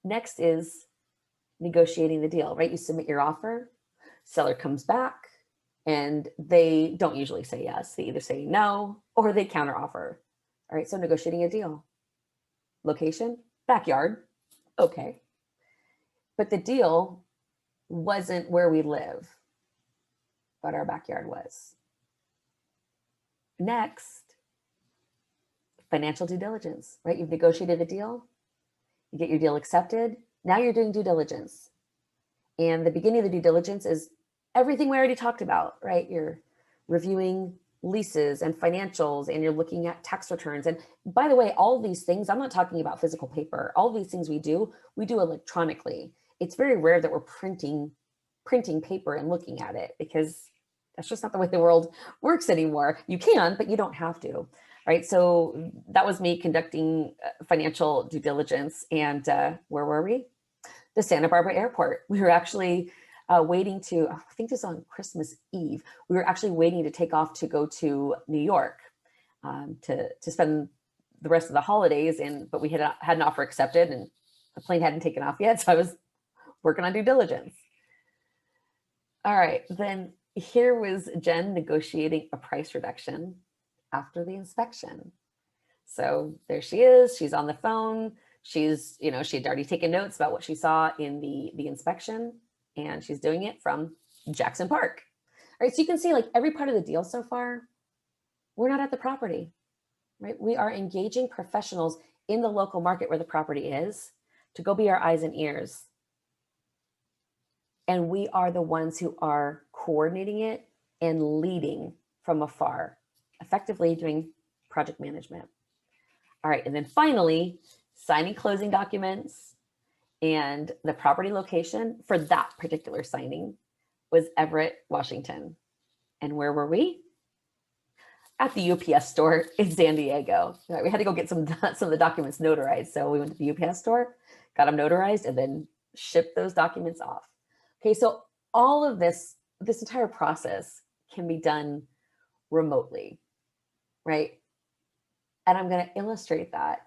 next is negotiating the deal, right? You submit your offer, seller comes back, and they don't usually say yes. They either say no or they counter offer. All right, so negotiating a deal. Location, backyard, okay. But the deal wasn't where we live, but our backyard was. Next, financial due diligence, right? You've negotiated a deal, you get your deal accepted, now you're doing due diligence. And the beginning of the due diligence is everything we already talked about, right? You're reviewing leases and financials, and you're looking at tax returns. And by the way, all of these things, I'm not talking about physical paper. All of these things we do electronically. It's very rare that we're printing printing paper and looking at it, because that's just not the way the world works anymore. You can, but you don't have to, right? So that was me conducting financial due diligence. And where were we? The Santa Barbara airport. We were actually waiting to, I think this was on Christmas Eve, we were actually waiting to take off to go to New York to spend the rest of the holidays. But we had an offer accepted and the plane hadn't taken off yet. So I was working on due diligence. All right, then here was Jen negotiating a price reduction after the inspection. So there she is, she's on the phone. She's, she had already taken notes about what she saw in the inspection, and she's doing it from Jackson Park. All right, so you can see like every part of the deal so far, we're not at the property, right? We are engaging professionals in the local market where the property is to go be our eyes and ears. And we are the ones who are coordinating it and leading from afar, effectively doing project management. All right, and then finally, signing closing documents, and the property location for that particular signing was Everett, Washington. And where were we? At the UPS store in San Diego. We had to go get some of the documents notarized. So we went to the UPS store, got them notarized, and then shipped those documents off. Okay, so all of this entire process can be done remotely, right? And I'm going to illustrate that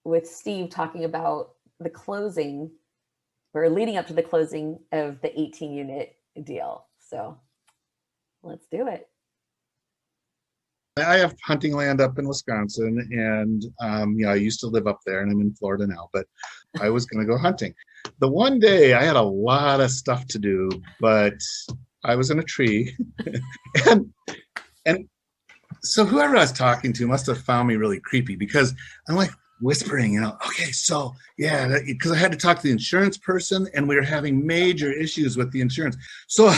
with Steve talking about the closing, or leading up to the closing of the 18 unit deal. So let's do it. I have hunting land up in Wisconsin, and I used to live up there, and I'm in Florida now, but I was going to go hunting. The one day I had a lot of stuff to do, but I was in a tree, and so whoever I was talking to must have found me really creepy, because I'm like whispering, okay, so yeah, because I had to talk to the insurance person, and we were having major issues with the insurance. So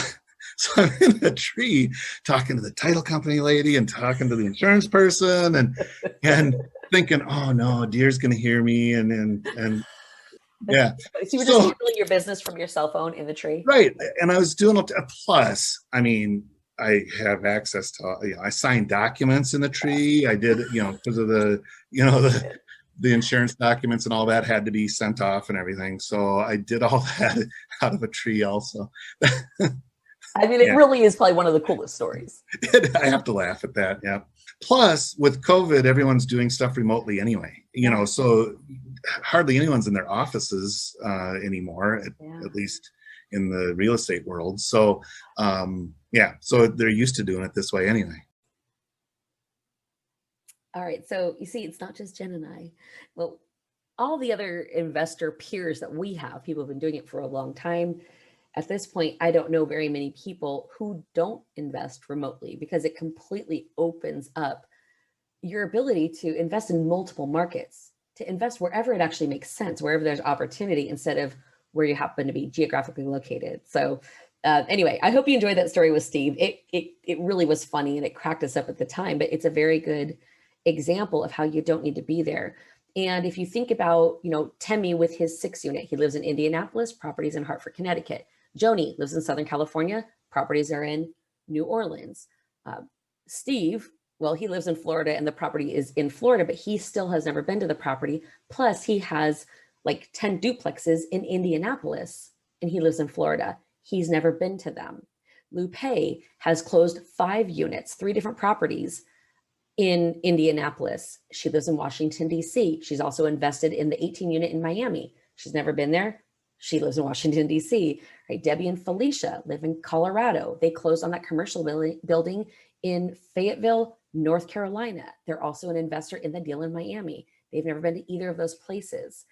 I'm in a tree talking to the title company lady and talking to the insurance person, and thinking, oh no, deer's going to hear me, and yeah. So you were just handling your business from your cell phone in the tree, right? And I was doing a plus. I mean, I have access to, I signed documents in the tree. I did, because of the insurance documents and all that had to be sent off and everything. So I did all that out of a tree also. I mean, it really is probably one of the coolest stories. I have to laugh at that. Yeah. Plus, with COVID, everyone's doing stuff remotely anyway, so hardly anyone's in their offices anymore, at least in the real estate world. So, so they're used to doing it this way anyway. All right. So you see, it's not just Jen and I. Well, all the other investor peers that we have, people have been doing it for a long time. At this point, I don't know very many people who don't invest remotely, because it completely opens up your ability to invest in multiple markets, to invest wherever it actually makes sense, wherever there's opportunity, instead of where you happen to be geographically located. So anyway, I hope you enjoyed that story with Steve. It really was funny, and it cracked us up at the time, but it's a very good example of how you don't need to be there. And if you think about, Temmie with his 6 unit, he lives in Indianapolis, properties in Hartford, Connecticut. Joni lives in Southern California, properties are in New Orleans. Steve, well, he lives in Florida and the property is in Florida, but he still has never been to the property. Plus he has like 10 duplexes in Indianapolis and he lives in Florida. He's never been to them. Lupe has closed 5 units, 3 different properties in Indianapolis. She lives in Washington, D.C. She's also invested in the 18 unit in Miami. She's never been there. She lives in Washington, D.C. Right? Debbie and Felicia live in Colorado. They closed on that commercial building in Fayetteville, North Carolina. They're also an investor in the deal in Miami. They've never been to either of those places.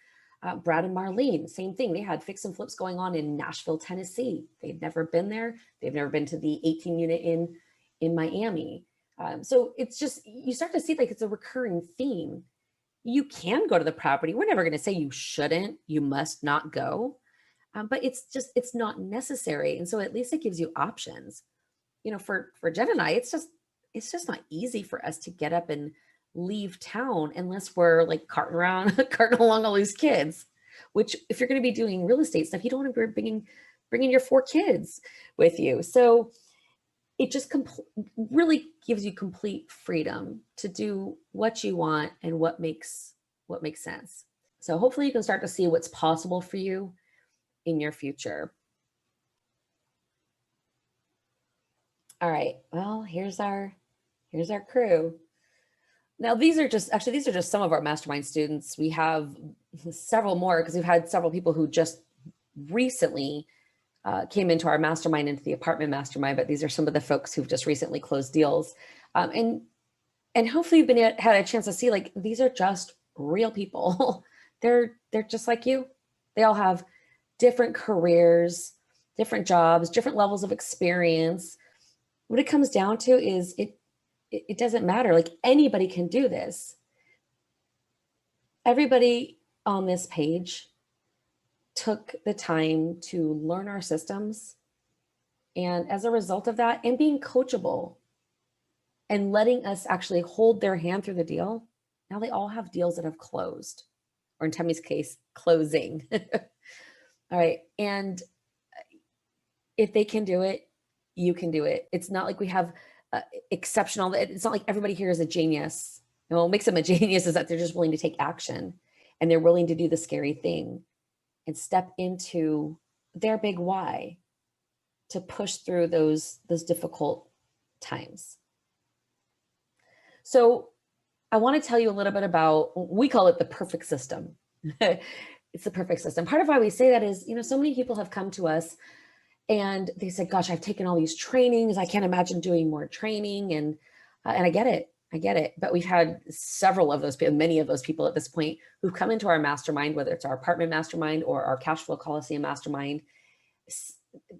Brad and Marlene, same thing. They had fix and flips going on in Nashville, Tennessee. They've never been there. They've never been to the 18 unit in Miami. So it's just, you start to see like it's a recurring theme. You can go to the property. We're never going to say you shouldn't, you must not go, but it's not necessary. And so at least it gives you options. For Jen and I, it's just not easy for us to get up and leave town unless we're like carting along all these kids, which if you're going to be doing real estate stuff, you don't want to be bringing bringing your 4 kids with you. So it just really gives you complete freedom to do what you want and what makes sense. So hopefully you can start to see what's possible for you in your future. All right, well, here's our crew. Now, these are just some of our mastermind students. We have several more because we've had several people who just recently came into our mastermind, into the apartment mastermind, but these are some of the folks who've just recently closed deals. And hopefully you've had a chance to see, like, these are just real people. They're just like you. They all have different careers, different jobs, different levels of experience. What it comes down to is it doesn't matter. Like, anybody can do this. Everybody on this page took the time to learn our systems. And as a result of that, and being coachable and letting us actually hold their hand through the deal, now they all have deals that have closed, or in Tammy's case, closing. All right. And if they can do it, you can do it. It's not like we have exceptional, it's not like everybody here is a genius. What makes them a genius is that they're just willing to take action, and they're willing to do the scary thing and step into their big why to push through those difficult times. So I want to tell you a little bit about, we call it the perfect system. It's the perfect system. Part of why we say that is, so many people have come to us and they said, gosh, I've taken all these trainings. I can't imagine doing more training. And I get it. But we've had several of those people, many of those people at this point, who've come into our mastermind, whether it's our apartment mastermind or our cash flow Coliseum mastermind.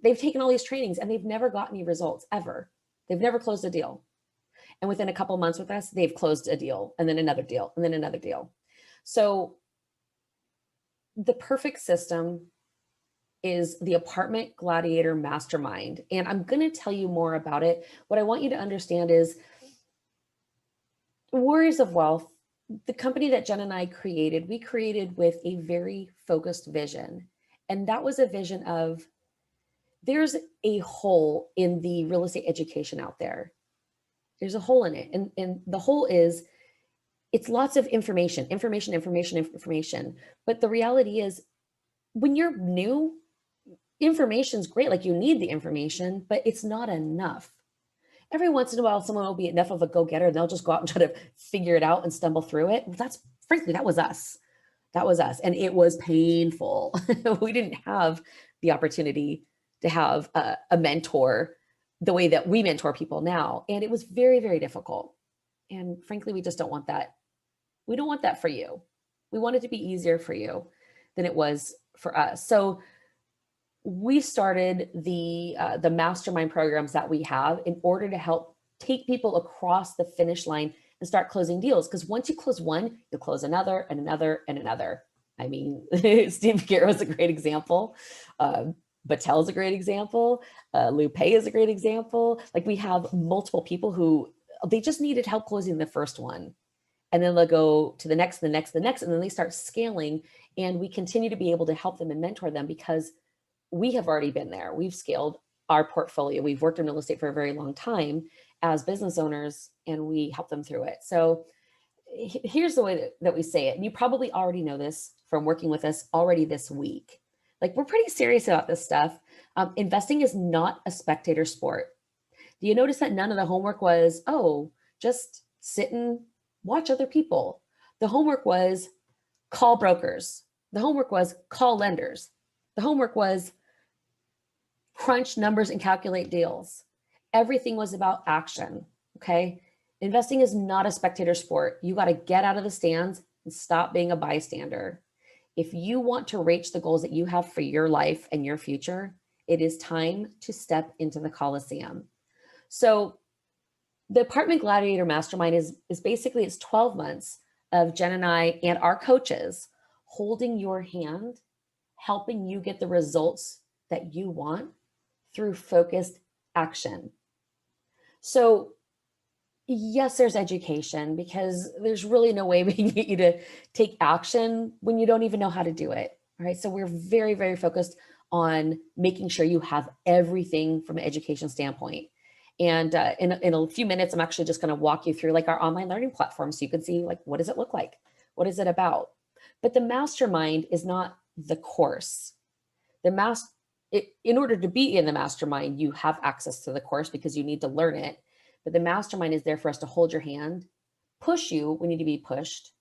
They've taken all these trainings and they've never got any results ever. They've never closed a deal. And within a couple of months with us, they've closed a deal, and then another deal, and then another deal. So the perfect system is the Apartment Gladiator Mastermind. And I'm going to tell you more about it. What I want you to understand is Warriors of Wealth, the company that Jen and I created, we created with a very focused vision. And that was a vision of, there's a hole in the real estate education out there. There's a hole in it. And the hole is, it's lots of information. But the reality is, when you're new, information's great. Like, you need the information, but it's not enough. Every once in a while, someone will be enough of a go-getter and they'll just go out and try to figure it out and stumble through it. Frankly, that was us. And it was painful. We didn't have the opportunity to have a mentor the way that we mentor people now. And it was very, very difficult. And frankly, we just don't want that. We don't want that for you. We want it to be easier for you than it was for us. So we started the mastermind programs that we have in order to help take people across the finish line and start closing deals. Because once you close one, you'll close another and another and another. I mean, Steve Guerrero is a great example. Battelle is a great example. Lupe is a great example. Like, we have multiple people who, they just needed help closing the first one. And then they'll go to the next, and then they start scaling. And we continue to be able to help them and mentor them because we have already been there. We've scaled our portfolio. We've worked in real estate for a very long time as business owners, and we help them through it. So here's the way that we say it. And you probably already know this from working with us already this week. Like, we're pretty serious about this stuff. Investing is not a spectator sport. Do you notice that none of the homework was, just sit and watch other people? The homework was call brokers. The homework was call lenders. The homework was crunch numbers and calculate deals. Everything was about action, okay? Investing is not a spectator sport. You got to get out of the stands and stop being a bystander. If you want to reach the goals that you have for your life and your future, it is time to step into the Coliseum. So the Apartment Gladiator Mastermind is basically, it's 12 months of Jen and I and our coaches holding your hand, helping you get the results that you want through focused action. So yes, there's education, because there's really no way we can get you to take action when you don't even know how to do it. All right. So we're very, very focused on making sure you have everything from an education standpoint. And in a few minutes, I'm actually just going to walk you through like our online learning platform so you can see like, what does it look like? What is it about? But the mastermind is not the course. In order to be in the mastermind, you have access to the course because you need to learn it. But the mastermind is there for us to hold your hand, push you when you need to be pushed,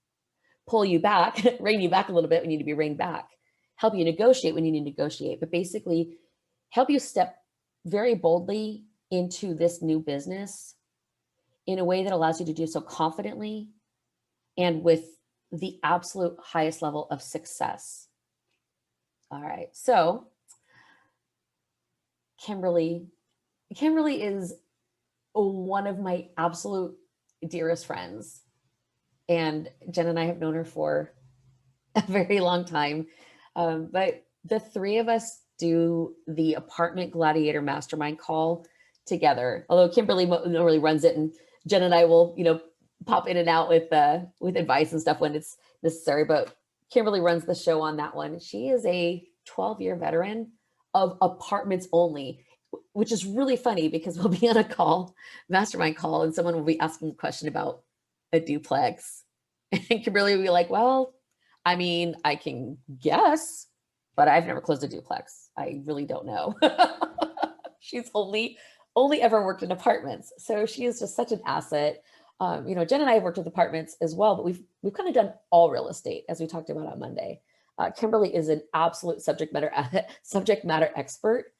pull you back, rein you back a little bit when you need to be reined back, help you negotiate when you need to negotiate, but basically help you step very boldly into this new business in a way that allows you to do so confidently and with the absolute highest level of success. All right, so Kimberly is one of my absolute dearest friends. And Jen and I have known her for a very long time. But the three of us do the Apartment Gladiator Mastermind call together. Although Kimberly normally runs it, and Jen and I will, pop in and out with advice and stuff when it's necessary. But Kimberly runs the show on that one. She is a 12-year veteran of apartments only, which is really funny because we'll be on a mastermind call, and someone will be asking a question about a duplex. And Kimberly will be like, well, I mean, I can guess, but I've never closed a duplex. I really don't know. She's only ever worked in apartments. So she is just such an asset. Jen and I have worked with apartments as well, but we've kind of done all real estate, as we talked about on Monday. Kimberly is an absolute subject matter expert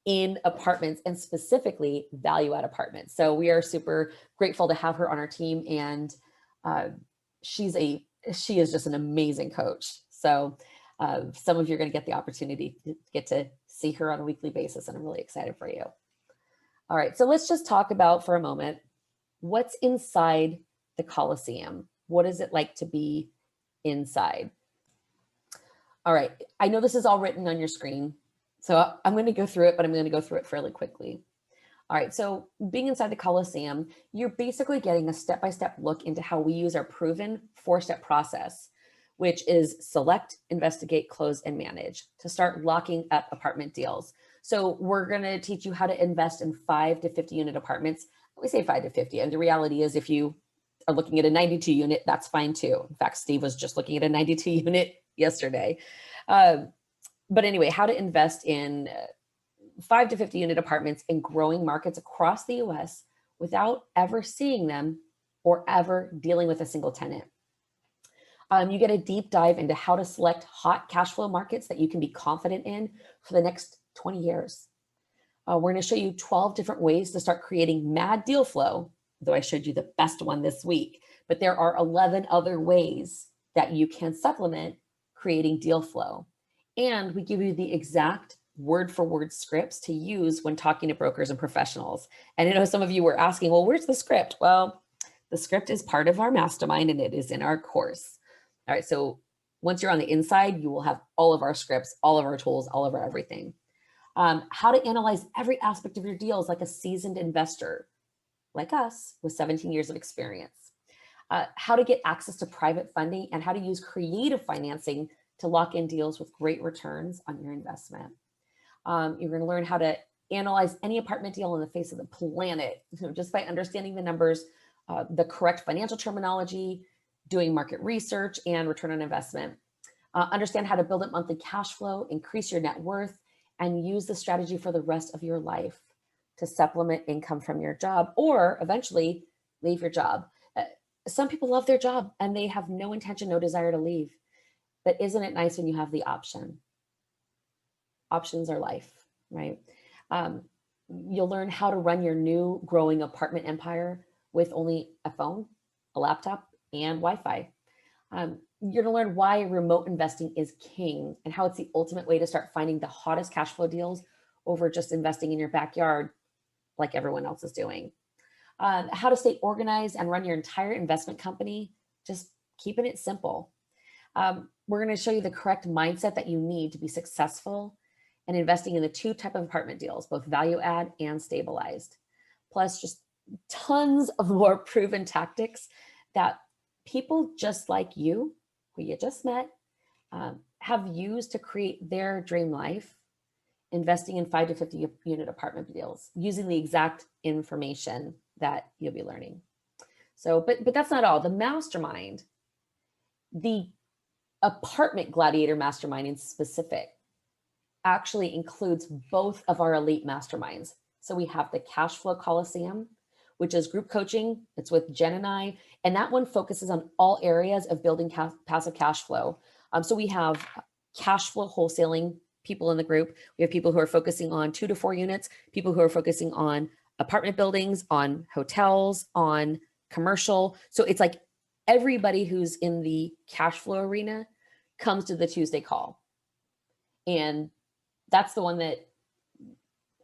in apartments, and specifically value add apartments. So we are super grateful to have her on our team, and she is just an amazing coach. So some of you are going to get the opportunity to get to see her on a weekly basis, and I'm really excited for you. All right, so let's just talk about for a moment, what's inside the Coliseum? What is it like to be inside? All right, I know this is all written on your screen, so I'm going to go through it, but I'm going to go through it fairly quickly. All right, so being inside the Coliseum, you're basically getting a step-by-step look into how we use our proven 4-step process, which is select, investigate, close, and manage to start locking up apartment deals. So we're going to teach you how to invest in 5 to 50 unit apartments. We say 5 to 50, and the reality is if you are looking at a 92 unit, that's fine too. In fact, Steve was just looking at a 92 unit yesterday. But anyway, how to invest in 5 to 50 unit apartments in growing markets across the US without ever seeing them or ever dealing with a single tenant. You get a deep dive into how to select hot cash flow markets that you can be confident in for the next 20 years. We're going to show you 12 different ways to start creating mad deal flow, though I showed you the best one this week, but there are 11 other ways that you can supplement creating deal flow. And we give you the exact word for word scripts to use when talking to brokers and professionals. And I know some of you were asking, well, where's the script? Well, the script is part of our mastermind and it is in our course. All right, so once you're on the inside, you will have all of our scripts, all of our tools, all of our everything. How to analyze every aspect of your deals like a seasoned investor, like us, with 17 years of experience. How to get access to private funding and how to use creative financing to lock in deals with great returns on your investment. You're going to learn how to analyze any apartment deal on the face of the planet, just by understanding the numbers, the correct financial terminology, doing market research, and return on investment. Understand how to build up monthly cash flow, increase your net worth, and use the strategy for the rest of your life to supplement income from your job or eventually leave your job. Some people love their job and they have no intention, no desire to leave. But isn't it nice when you have the option? Options are life, right? You'll learn how to run your new growing apartment empire with only a phone, a laptop, and Wi-Fi. You're going to learn why remote investing is king and how it's the ultimate way to start finding the hottest cash flow deals over just investing in your backyard like everyone else is doing. How to stay organized and run your entire investment company, just keeping it simple. We're going to show you the correct mindset that you need to be successful and investing in the 2 types of apartment deals, both value add and stabilized. Plus just tons of more proven tactics that people just like you, who you just met, have used to create their dream life investing in 5 to 50 unit apartment deals using the exact information that you'll be learning. So, but that's not all. The mastermind, the apartment gladiator mastermind in specific, actually includes both of our elite masterminds. So we have the Cash Flow Coliseum, which is group coaching. It's with Jen and I, and that one focuses on all areas of building passive cash flow. So we have cash flow wholesaling people in the group. We have people who are focusing on 2 to 4 units, people who are focusing on apartment buildings, on hotels, on commercial. So it's like everybody who's in the cash flow arena comes to the Tuesday call. And that's the one that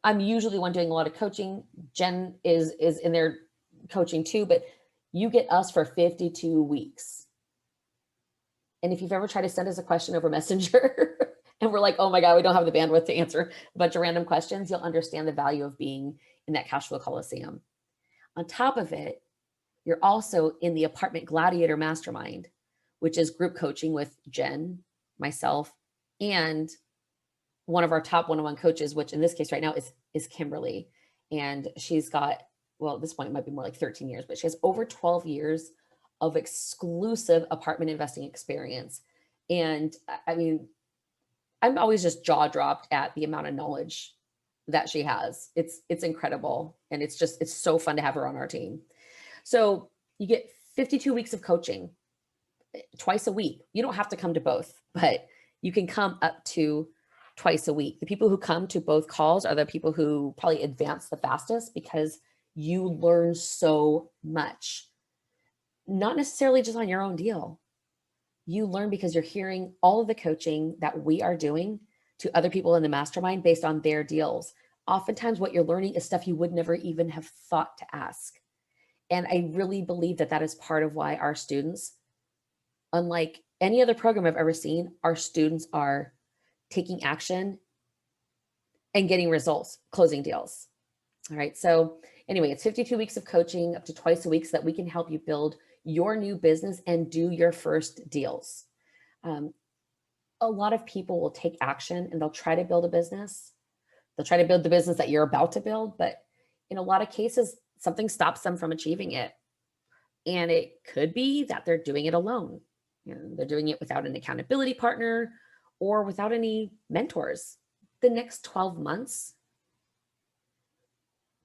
I'm usually one doing a lot of coaching. Jen is in there coaching too, but you get us for 52 weeks. And if you've ever tried to send us a question over Messenger and we're like, oh my God, we don't have the bandwidth to answer a bunch of random questions, you'll understand the value of being in that cash flow coliseum. On top of it, you're also in the Apartment Gladiator Mastermind, which is group coaching with Jen, myself, and one of our top one-on-one coaches, which in this case right now is Kimberly. And she's got, well, at this point it might be more like 13 years, but she has over 12 years of exclusive apartment investing experience. And I mean, I'm always just jaw dropped at the amount of knowledge that she has. It's incredible. And it's so fun to have her on our team. So you get 52 weeks of coaching twice a week. You don't have to come to both, but you can come up to twice a week. The people who come to both calls are the people who probably advance the fastest because you learn so much. Not necessarily just on your own deal. You learn because you're hearing all of the coaching that we are doing to other people in the mastermind based on their deals. Oftentimes what you're learning is stuff you would never even have thought to ask. And I really believe that that is part of why our students, unlike any other program I've ever seen, our students are taking action and getting results, closing deals. All right. So anyway, it's 52 weeks of coaching up to twice a week so that we can help you build your new business and do your first deals. A lot of people will take action and they'll try to build a business. They'll try to build the business that you're about to build, but in a lot of cases, something stops them from achieving it. And it could be that they're doing it alone. You know, they're doing it without an accountability partner or without any mentors. The next 12 months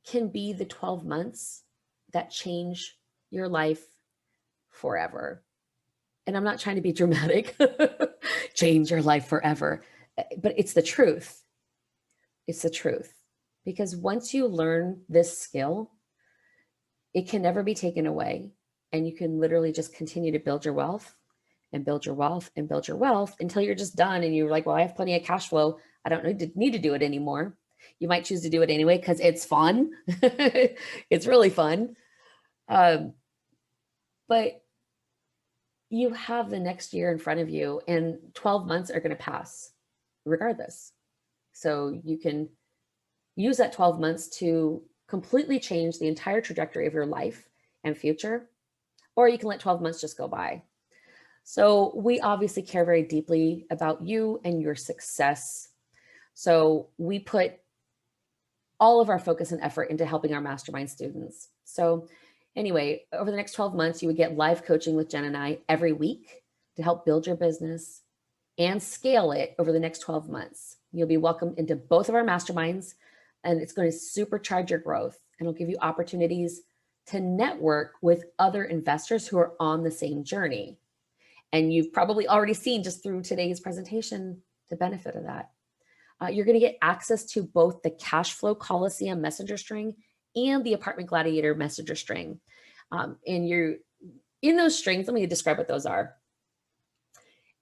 can be the 12 months that change your life forever. And I'm not trying to be dramatic, change your life forever, but it's the truth. It's the truth. Because once you learn this skill, it can never be taken away. And you can literally just continue to build your wealth and build your wealth and build your wealth until you're just done. And you're like, well, I have plenty of cash flow. I don't need to do it anymore. You might choose to do it anyway because it's fun. It's really fun. But you have the next year in front of you and 12 months are going to pass regardless. So you can use that 12 months to completely change the entire trajectory of your life and future, or you can let 12 months just go by. So we obviously care very deeply about you and your success. So we put all of our focus and effort into helping our mastermind students. So anyway, over the next 12 months, you would get live coaching with Jen and I every week to help build your business and scale it over the next 12 months. You'll be welcomed into both of our masterminds, and it's going to supercharge your growth and it'll give you opportunities to network with other investors who are on the same journey. And you've probably already seen just through today's presentation the benefit of that. You're going to get access to both the Cash Flow Coliseum messenger string and the Apartment Gladiator messenger string. And you're in those strings, let me describe what those are.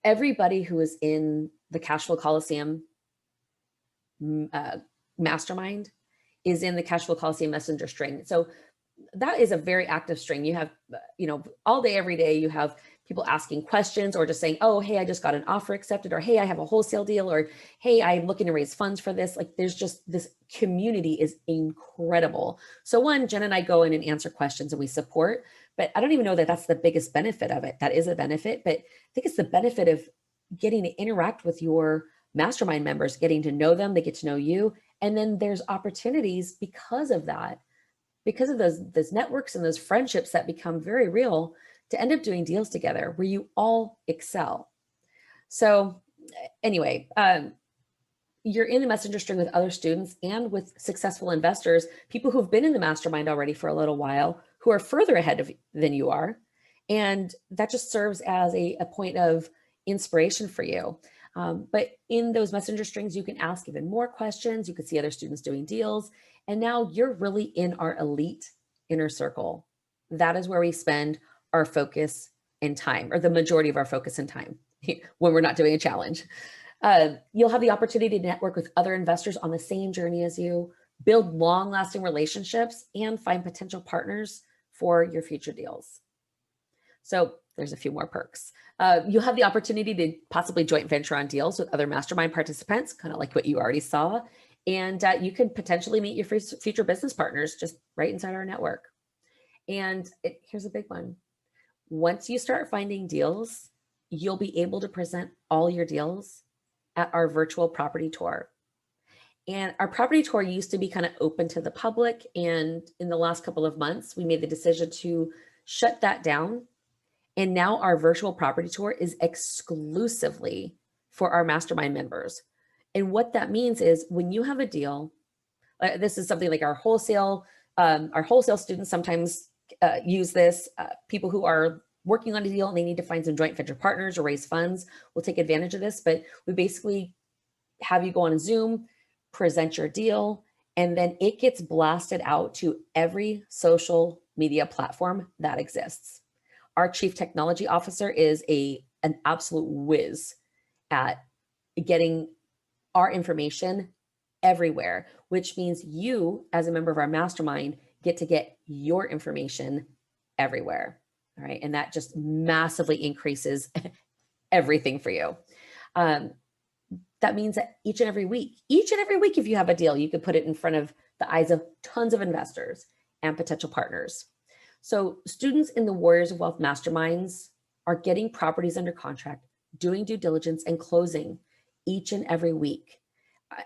Everybody who is in the Cash Flow Coliseum mastermind is in the Cash Flow Coliseum messenger string. So that is a very active string. You have, all day, every day, you have people asking questions or just saying, oh, hey, I just got an offer accepted, or hey, I have a wholesale deal, or hey, I'm looking to raise funds for this. Like there's just this community is incredible. So one, Jen and I go in and answer questions and we support, but I don't even know that that's the biggest benefit of it. That is a benefit, but I think it's the benefit of getting to interact with your mastermind members, getting to know them, they get to know you. And then there's opportunities because of that, because of those networks and those friendships that become very real, to end up doing deals together where you all excel. So anyway, you're in the messenger string with other students and with successful investors, people who've been in the mastermind already for a little while, who are further ahead than you are. And that just serves as a point of inspiration for you. But in those messenger strings, you can ask even more questions. You can see other students doing deals. And now you're really in our elite inner circle. That is where we spend our focus and time, or the majority of our focus and time when we're not doing a challenge. You'll have the opportunity to network with other investors on the same journey as you, build long-lasting relationships, and find potential partners for your future deals. So there's a few more perks. You'll have the opportunity to possibly joint venture on deals with other mastermind participants, kind of like what you already saw. And you can potentially meet your future business partners just right inside our network. And here's a big one. Once you start finding deals, you'll be able to present all your deals at our virtual property tour. And our property tour used to be kind of open to the public. And in the last couple of months, we made the decision to shut that down. And now our virtual property tour is exclusively for our mastermind members. And what that means is when you have a deal, this is something like our wholesale students sometimes use this. People who are working on a deal and they need to find some joint venture partners or raise funds will take advantage of this. But we basically have you go on a Zoom, present your deal, and then it gets blasted out to every social media platform that exists. Our chief technology officer is an absolute whiz at getting our information everywhere, which means you, as a member of our mastermind, get to get your information everywhere. All right. And that just massively increases everything for you. That means that each and every week, if you have a deal, you could put it in front of the eyes of tons of investors and potential partners. So students in the Warriors of Wealth masterminds are getting properties under contract, doing due diligence and closing each and every week.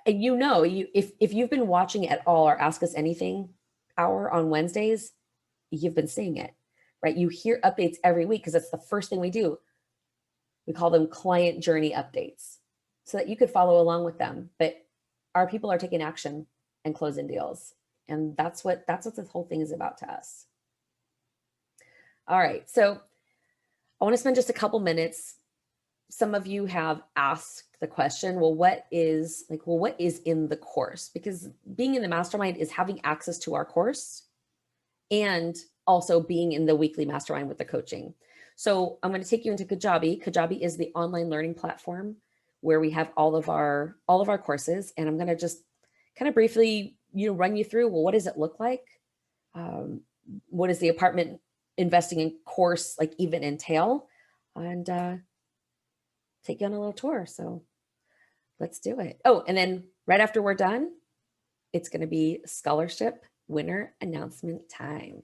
And if you've been watching at all or Ask Us Anything hour on Wednesdays, you've been seeing it, right? You hear updates every week because that's the first thing we do. We call them client journey updates so that you could follow along with them. But our people are taking action and closing deals. And that's what this whole thing is about to us. All right, so I want to spend just a couple minutes. Some of you have asked the question, well, what is in the course? Because being in the mastermind is having access to our course and also being in the weekly mastermind with the coaching. So I'm going to take you into Kajabi. Kajabi is the online learning platform where we have all of our courses. And I'm going to just kind of briefly, run you through, well, what does it look like? What does the apartment investing in course even entail? And take you on a little tour. So let's do it. Oh, and then right after we're done, it's going to be scholarship winner announcement time.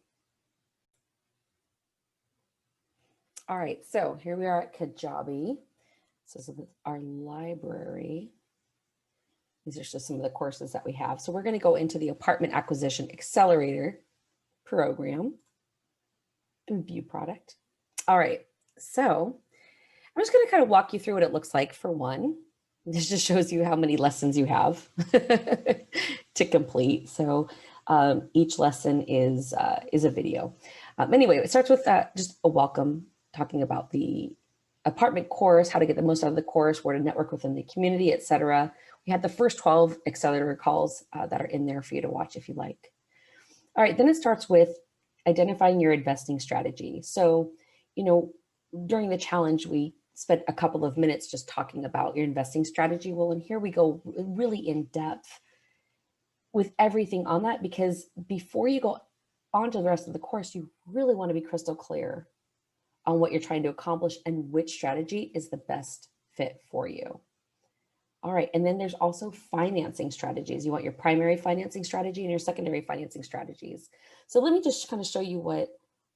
All right, so here we are at Kajabi. So this is our library. These are just some of the courses that we have. So we're going to go into the Apartment Acquisition Accelerator program and view product. All right, so I'm just going to kind of walk you through what it looks like for one. This just shows you how many lessons you have to complete. So each lesson is a video. Anyway, it starts with just a welcome, talking about the apartment course, how to get the most out of the course, where to network within the community, etc. We had the first 12 accelerator calls that are in there for you to watch if you like. All right, then it starts with identifying your investing strategy. So, during the challenge, we spent a couple of minutes just talking about your investing strategy. Well, and here we go really in depth with everything on that, because before you go on to the rest of the course, you really want to be crystal clear on what you're trying to accomplish and which strategy is the best fit for you. All right, and then there's also financing strategies. You want your primary financing strategy and your secondary financing strategies. So let me just kind of show you what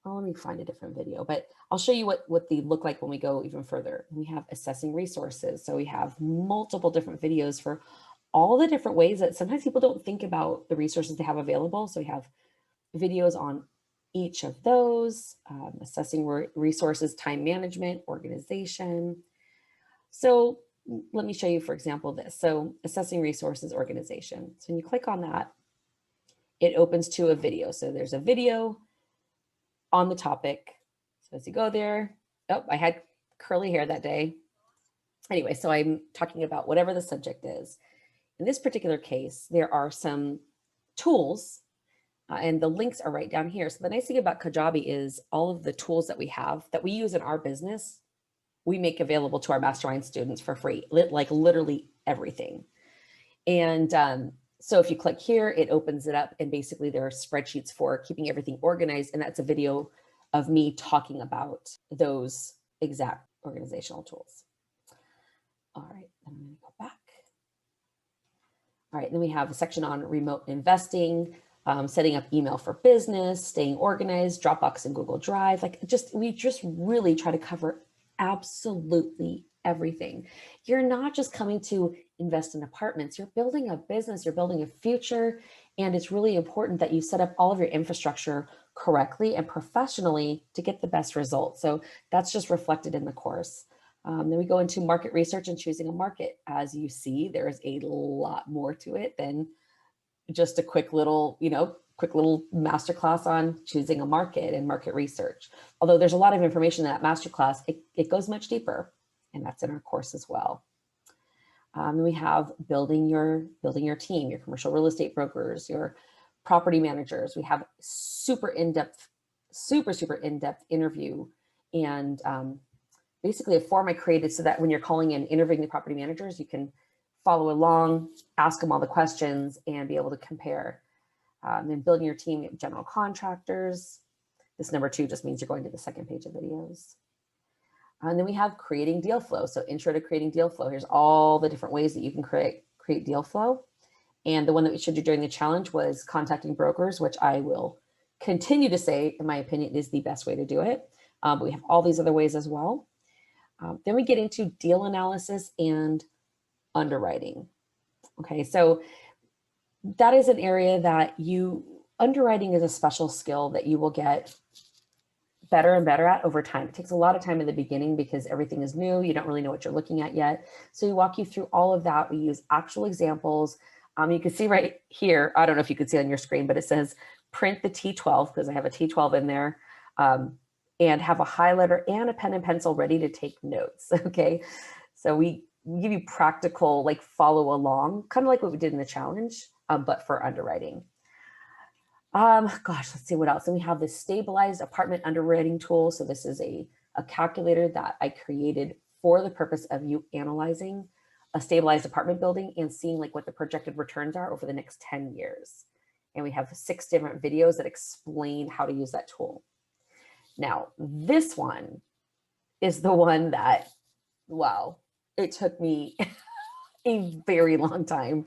Oh, let me find a different video, but I'll show you what they look like when we go even further. We have assessing resources. So we have multiple different videos for all the different ways that sometimes people don't think about the resources they have available. So we have videos on each of those, assessing resources, time management, organization. So let me show you, for example, this. So assessing resources, organization. So when you click on that, it opens to a video. So there's a video on the topic. So as you go there, oh, I had curly hair that day. Anyway, so I'm talking about whatever the subject is. In this particular case, there are some tools and the links are right down here. So the nice thing about Kajabi is all of the tools that we have that we use in our business, we make available to our mastermind students for free, like literally everything. And so if you click here, it opens it up and basically there are spreadsheets for keeping everything organized. And that's a video of me talking about those exact organizational tools. All right, I'm gonna go back. All right, then we have a section on remote investing, setting up email for business, staying organized, Dropbox and Google Drive. We just really try to cover absolutely everything. You're not just coming to invest in apartments, you're building a business, you're building a future. And it's really important that you set up all of your infrastructure correctly and professionally to get the best results. So that's just reflected in the course. Then we go into market research and choosing a market. As you see, there is a lot more to it than just a quick little masterclass on choosing a market and market research. Although there's a lot of information in that masterclass, it goes much deeper, and that's in our course as well. Then we have building your team, your commercial real estate brokers, your property managers. We have super in-depth interview and basically a form I created so that when you're calling in interviewing the property managers, you can follow along, ask them all the questions, and be able to compare. Then building your team, general contractors. This number 2 just means you're going to the second page of videos. And then we have creating deal flow. So intro to creating deal flow. Here's all the different ways that you can create deal flow. And the one that we showed you during the challenge was contacting brokers, which I will continue to say, in my opinion, is the best way to do it. But we have all these other ways as well. Then we get into deal analysis and underwriting. Okay, so that is an area that underwriting is a special skill that you will get better and better at over time. It takes a lot of time in the beginning because everything is new. You don't really know what you're looking at yet. So we walk you through all of that. We use actual examples. You can see right here, I don't know if you can see on your screen, but it says print the T12 because I have a T12 in there. And have a highlighter and a pen and pencil ready to take notes, okay? So we give you practical, like follow along, kind of like what we did in the challenge, but for underwriting. Gosh, let's see what else. And we have this stabilized apartment underwriting tool. So this is a calculator that I created for the purpose of you analyzing a stabilized apartment building and seeing like what the projected returns are over the next 10 years. And we have 6 different videos that explain how to use that tool. Now, this one is the one that, wow, it took me a very long time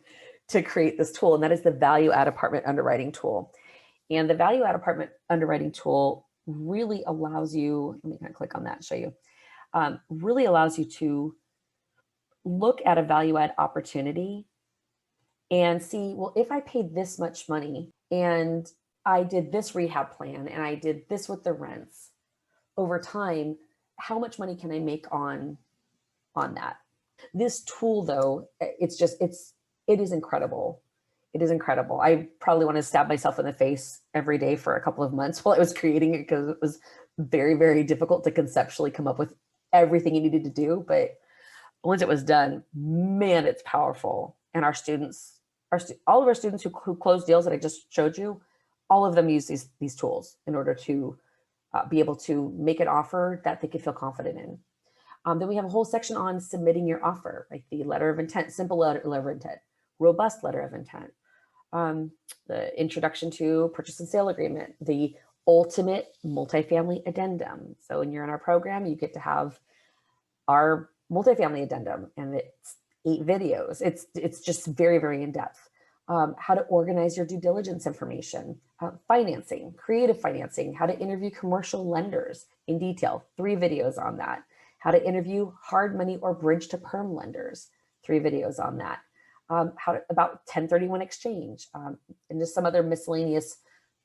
to create this tool, and that is the value add apartment underwriting tool. And the value add apartment underwriting tool really allows you, let me kind of click on that and show you, really allows you to look at a value add opportunity and see, well, if I paid this much money and I did this rehab plan and I did this with the rents over time, how much money can I make on that? This tool though, it is incredible. It is incredible. I probably want to stab myself in the face every day for a couple of months while I was creating it because it was very, very difficult to conceptually come up with everything you needed to do. But once it was done, man, it's powerful. And our students, all of our students who close deals that I just showed you, all of them use these tools in order to be able to make an offer that they can feel confident in. Then we have a whole section on submitting your offer, like the letter of intent, simple letter of intent, robust letter of intent, the introduction to purchase and sale agreement, the ultimate multifamily addendum. So when you're in our program, you get to have our multifamily addendum, and it's 8 videos. It's just very, very in depth. How to organize your due diligence information, Financing, creative financing, how to interview commercial lenders in detail, 3 videos on that. How to interview hard money or bridge to perm lenders, 3 videos on that. About 1031 exchange, and just some other miscellaneous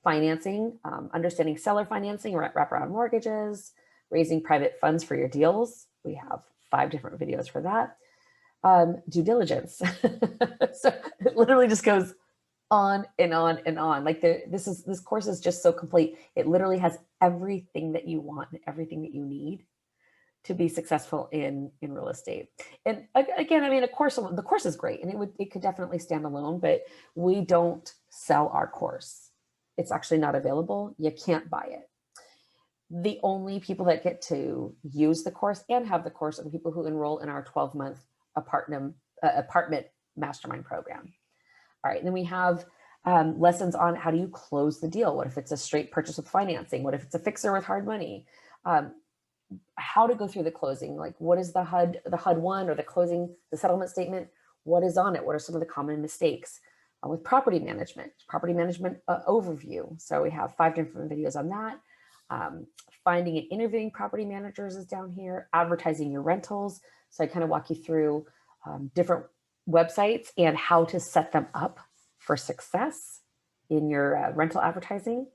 financing, understanding seller financing, wraparound mortgages, raising private funds for your deals. We have 5 different videos for that. Due diligence. So it literally just goes on and on and on. Like this course is just so complete. It literally has everything that you want and everything that you need to be successful in real estate. And again, I mean, the course is great, and it could definitely stand alone, but we don't sell our course. It's actually not available. You can't buy it. The only people that get to use the course and have the course are the people who enroll in our 12-month apartment mastermind program. All right, and then we have lessons on how do you close the deal? What if it's a straight purchase with financing? What if it's a fixer with hard money? How to go through the closing, like what is the HUD 1 or the settlement statement? What is on it? What are some of the common mistakes? With property management overview. So we have 5 different videos on that. Finding and interviewing property managers is down here. Advertising your rentals. So I kind of walk you through different websites and how to set them up for success in your rental advertising.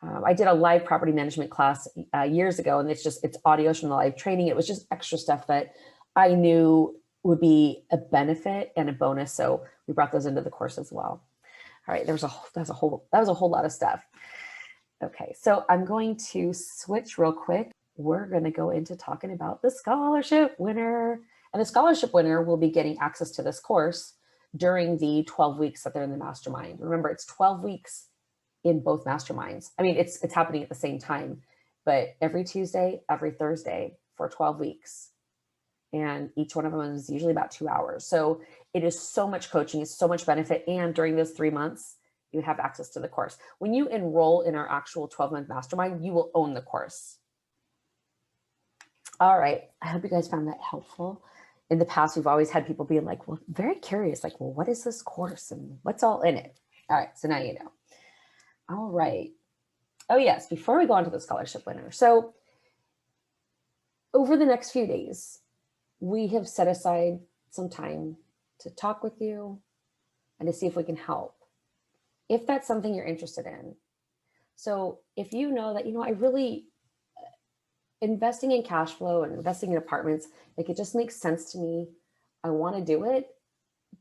I did a live property management class years ago, and it's audios from the live training. It was just extra stuff that I knew would be a benefit and a bonus. So we brought those into the course as well. All right, that was a whole lot of stuff. Okay, so I'm going to switch real quick. We're going to go into talking about the scholarship winner. And the scholarship winner will be getting access to this course during the 12 weeks that they're in the mastermind. Remember, it's 12 weeks in both masterminds. I mean, it's happening at the same time, but every Tuesday, every Thursday for 12 weeks. And each one of them is usually about 2 hours. So it is so much coaching, it's so much benefit. And during those 3 months, you have access to the course. When you enroll in our actual 12-month mastermind, you will own the course. All right, I hope you guys found that helpful. In the past, we've always had people being like, well, very curious, like, well, what is this course and what's all in it? All right, so now you know. All right. Oh yes, before we go on to the scholarship winner. So over the next few days, we have set aside some time to talk with you and to see if we can help, if that's something you're interested in. So if you know that, I really, investing in cash flow and investing in apartments, like it just makes sense to me. I want to do it,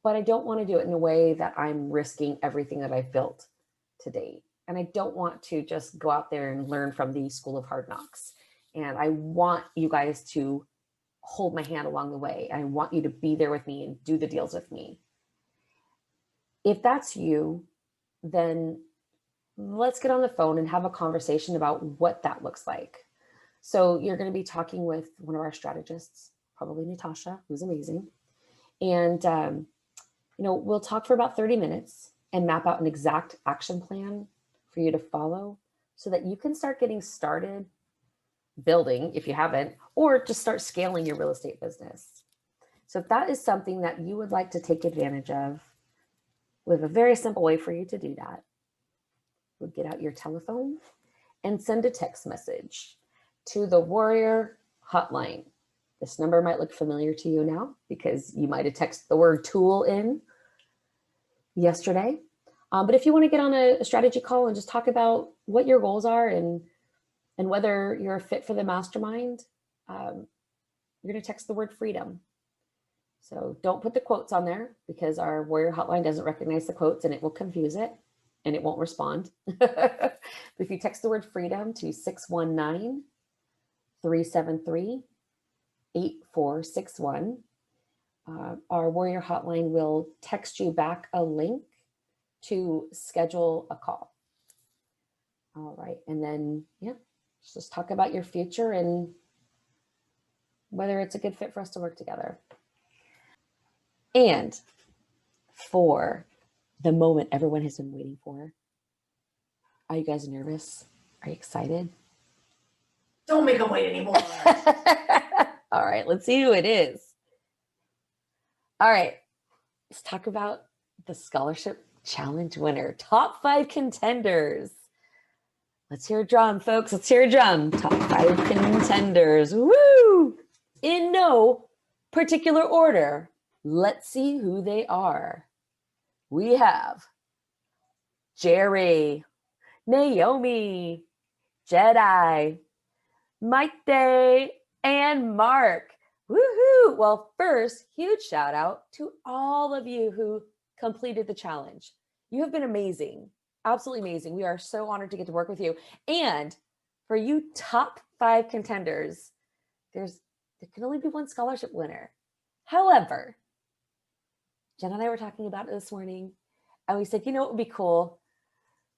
but I don't want to do it in a way that I'm risking everything that I've built to date. And I don't want to just go out there and learn from the school of hard knocks. And I want you guys to hold my hand along the way. I want you to be there with me and do the deals with me. If that's you, then let's get on the phone and have a conversation about what that looks like. So you're going to be talking with one of our strategists, probably Natasha, who's amazing. And, we'll talk for about 30 minutes and map out an exact action plan for you to follow so that you can start getting started building, if you haven't, or just start scaling your real estate business. So if that is something that you would like to take advantage of, we have a very simple way for you to do that. We'll get out your telephone and send a text message to the Warrior Hotline. This number might look familiar to you now because you might have texted the word tool in yesterday. But if you want to get on a strategy call and just talk about what your goals are and whether you're a fit for the mastermind, you're going to text the word freedom. So don't put the quotes on there because our Warrior Hotline doesn't recognize the quotes and it will confuse it and it won't respond. But if you text the word freedom to 619-373-8461, our Warrior Hotline will text you back a link to schedule a call. All right. And then, just talk about your future and whether it's a good fit for us to work together. And for the moment everyone has been waiting for, are you guys nervous? Are you excited? Don't make them wait anymore. All right, let's see who it is. All right, let's talk about the scholarship challenge winner. Top 5 contenders. Let's hear a drum, folks. Let's hear a drum. Top 5 contenders. Woo! In no particular order. Let's see who they are. We have Jerry, Naomi, Jedi, Maite, and Mark. Woohoo! Well, first, huge shout out to all of you who completed the challenge. You have been amazing, absolutely amazing. We are so honored to get to work with you. And for you top 5 contenders, there can only be one scholarship winner. However, Jen and I were talking about it this morning, and we said, you know what would be cool?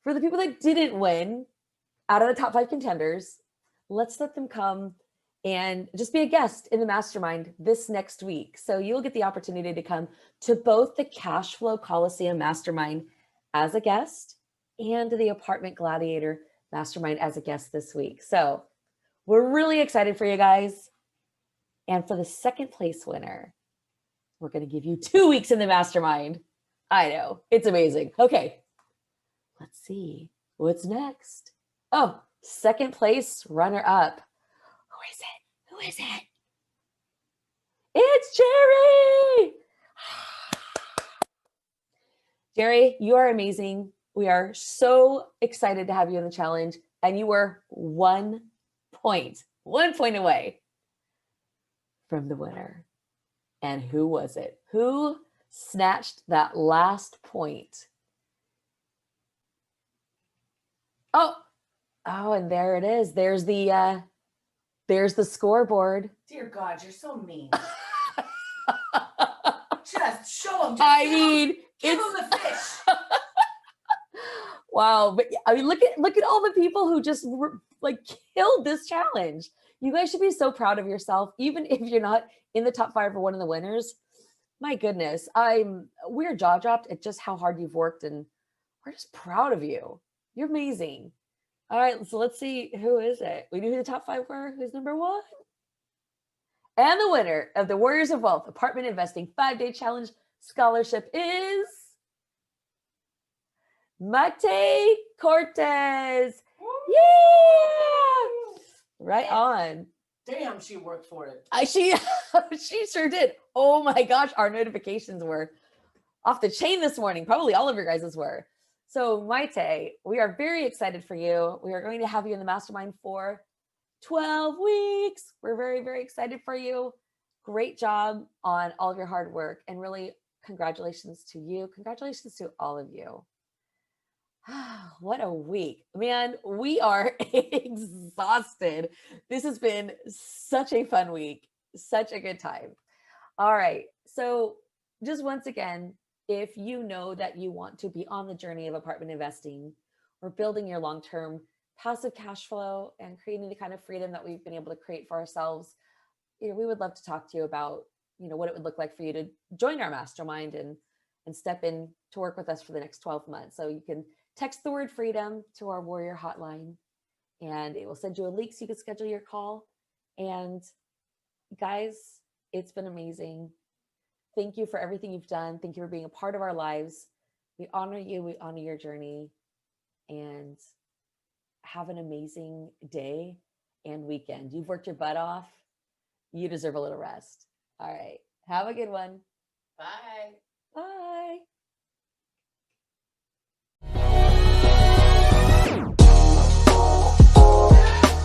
For the people that didn't win out of the top 5 contenders, let's let them come and just be a guest in the mastermind this next week. So you'll get the opportunity to come to both the Cash Flow Coliseum Mastermind as a guest and the Apartment Gladiator Mastermind as a guest this week. So we're really excited for you guys. And for the second place winner, we're going to give you 2 weeks in the mastermind. I know, it's amazing. Okay, let's see what's next. Oh, second place runner up. Who is it? Who is it? It's Jerry. Jerry, you are amazing. We are so excited to have you in the challenge. And you were 1 point away from the winner. And who was it? Who snatched that last point? Oh, and there it is. There's the scoreboard. Dear God, you're so mean. Just show them. I mean, give it's them the fish. wow. But I mean, look at all the people who just like killed this challenge. You guys should be so proud of yourself, even if you're not in the top 5 or one of the winners. My goodness, we're jaw dropped at just how hard you've worked, and we're just proud of you. You're amazing. All right, so let's see, who is it? We knew who the top 5 were. Who's number 1? And the winner of the Warriors of Wealth Apartment Investing 5-Day Challenge Scholarship is Mate Cortez. Yeah! Right on. Damn, she worked for it. She sure did. Oh my gosh, our notifications were off the chain this morning. Probably all of your guys's were. So Maite, we are very excited for you. We are going to have you in the mastermind for 12 weeks. We're very, very excited for you. Great job on all of your hard work, and really congratulations to you. Congratulations to all of you. What a week, man. We are exhausted. This has been such a fun week, such a good time. All right. So just once again, if you know that you want to be on the journey of apartment investing or building your long-term passive cash flow and creating the kind of freedom that we've been able to create for ourselves, we would love to talk to you about, what it would look like for you to join our mastermind and step in to work with us for the next 12 months. So you can text the word freedom to our Warrior hotline, and it will send you a link so you can schedule your call. And guys, it's been amazing. Thank you for everything you've done. Thank you for being a part of our lives. We honor you. We honor your journey. And have an amazing day and weekend. You've worked your butt off. You deserve a little rest. All right. Have a good one. Bye. Bye.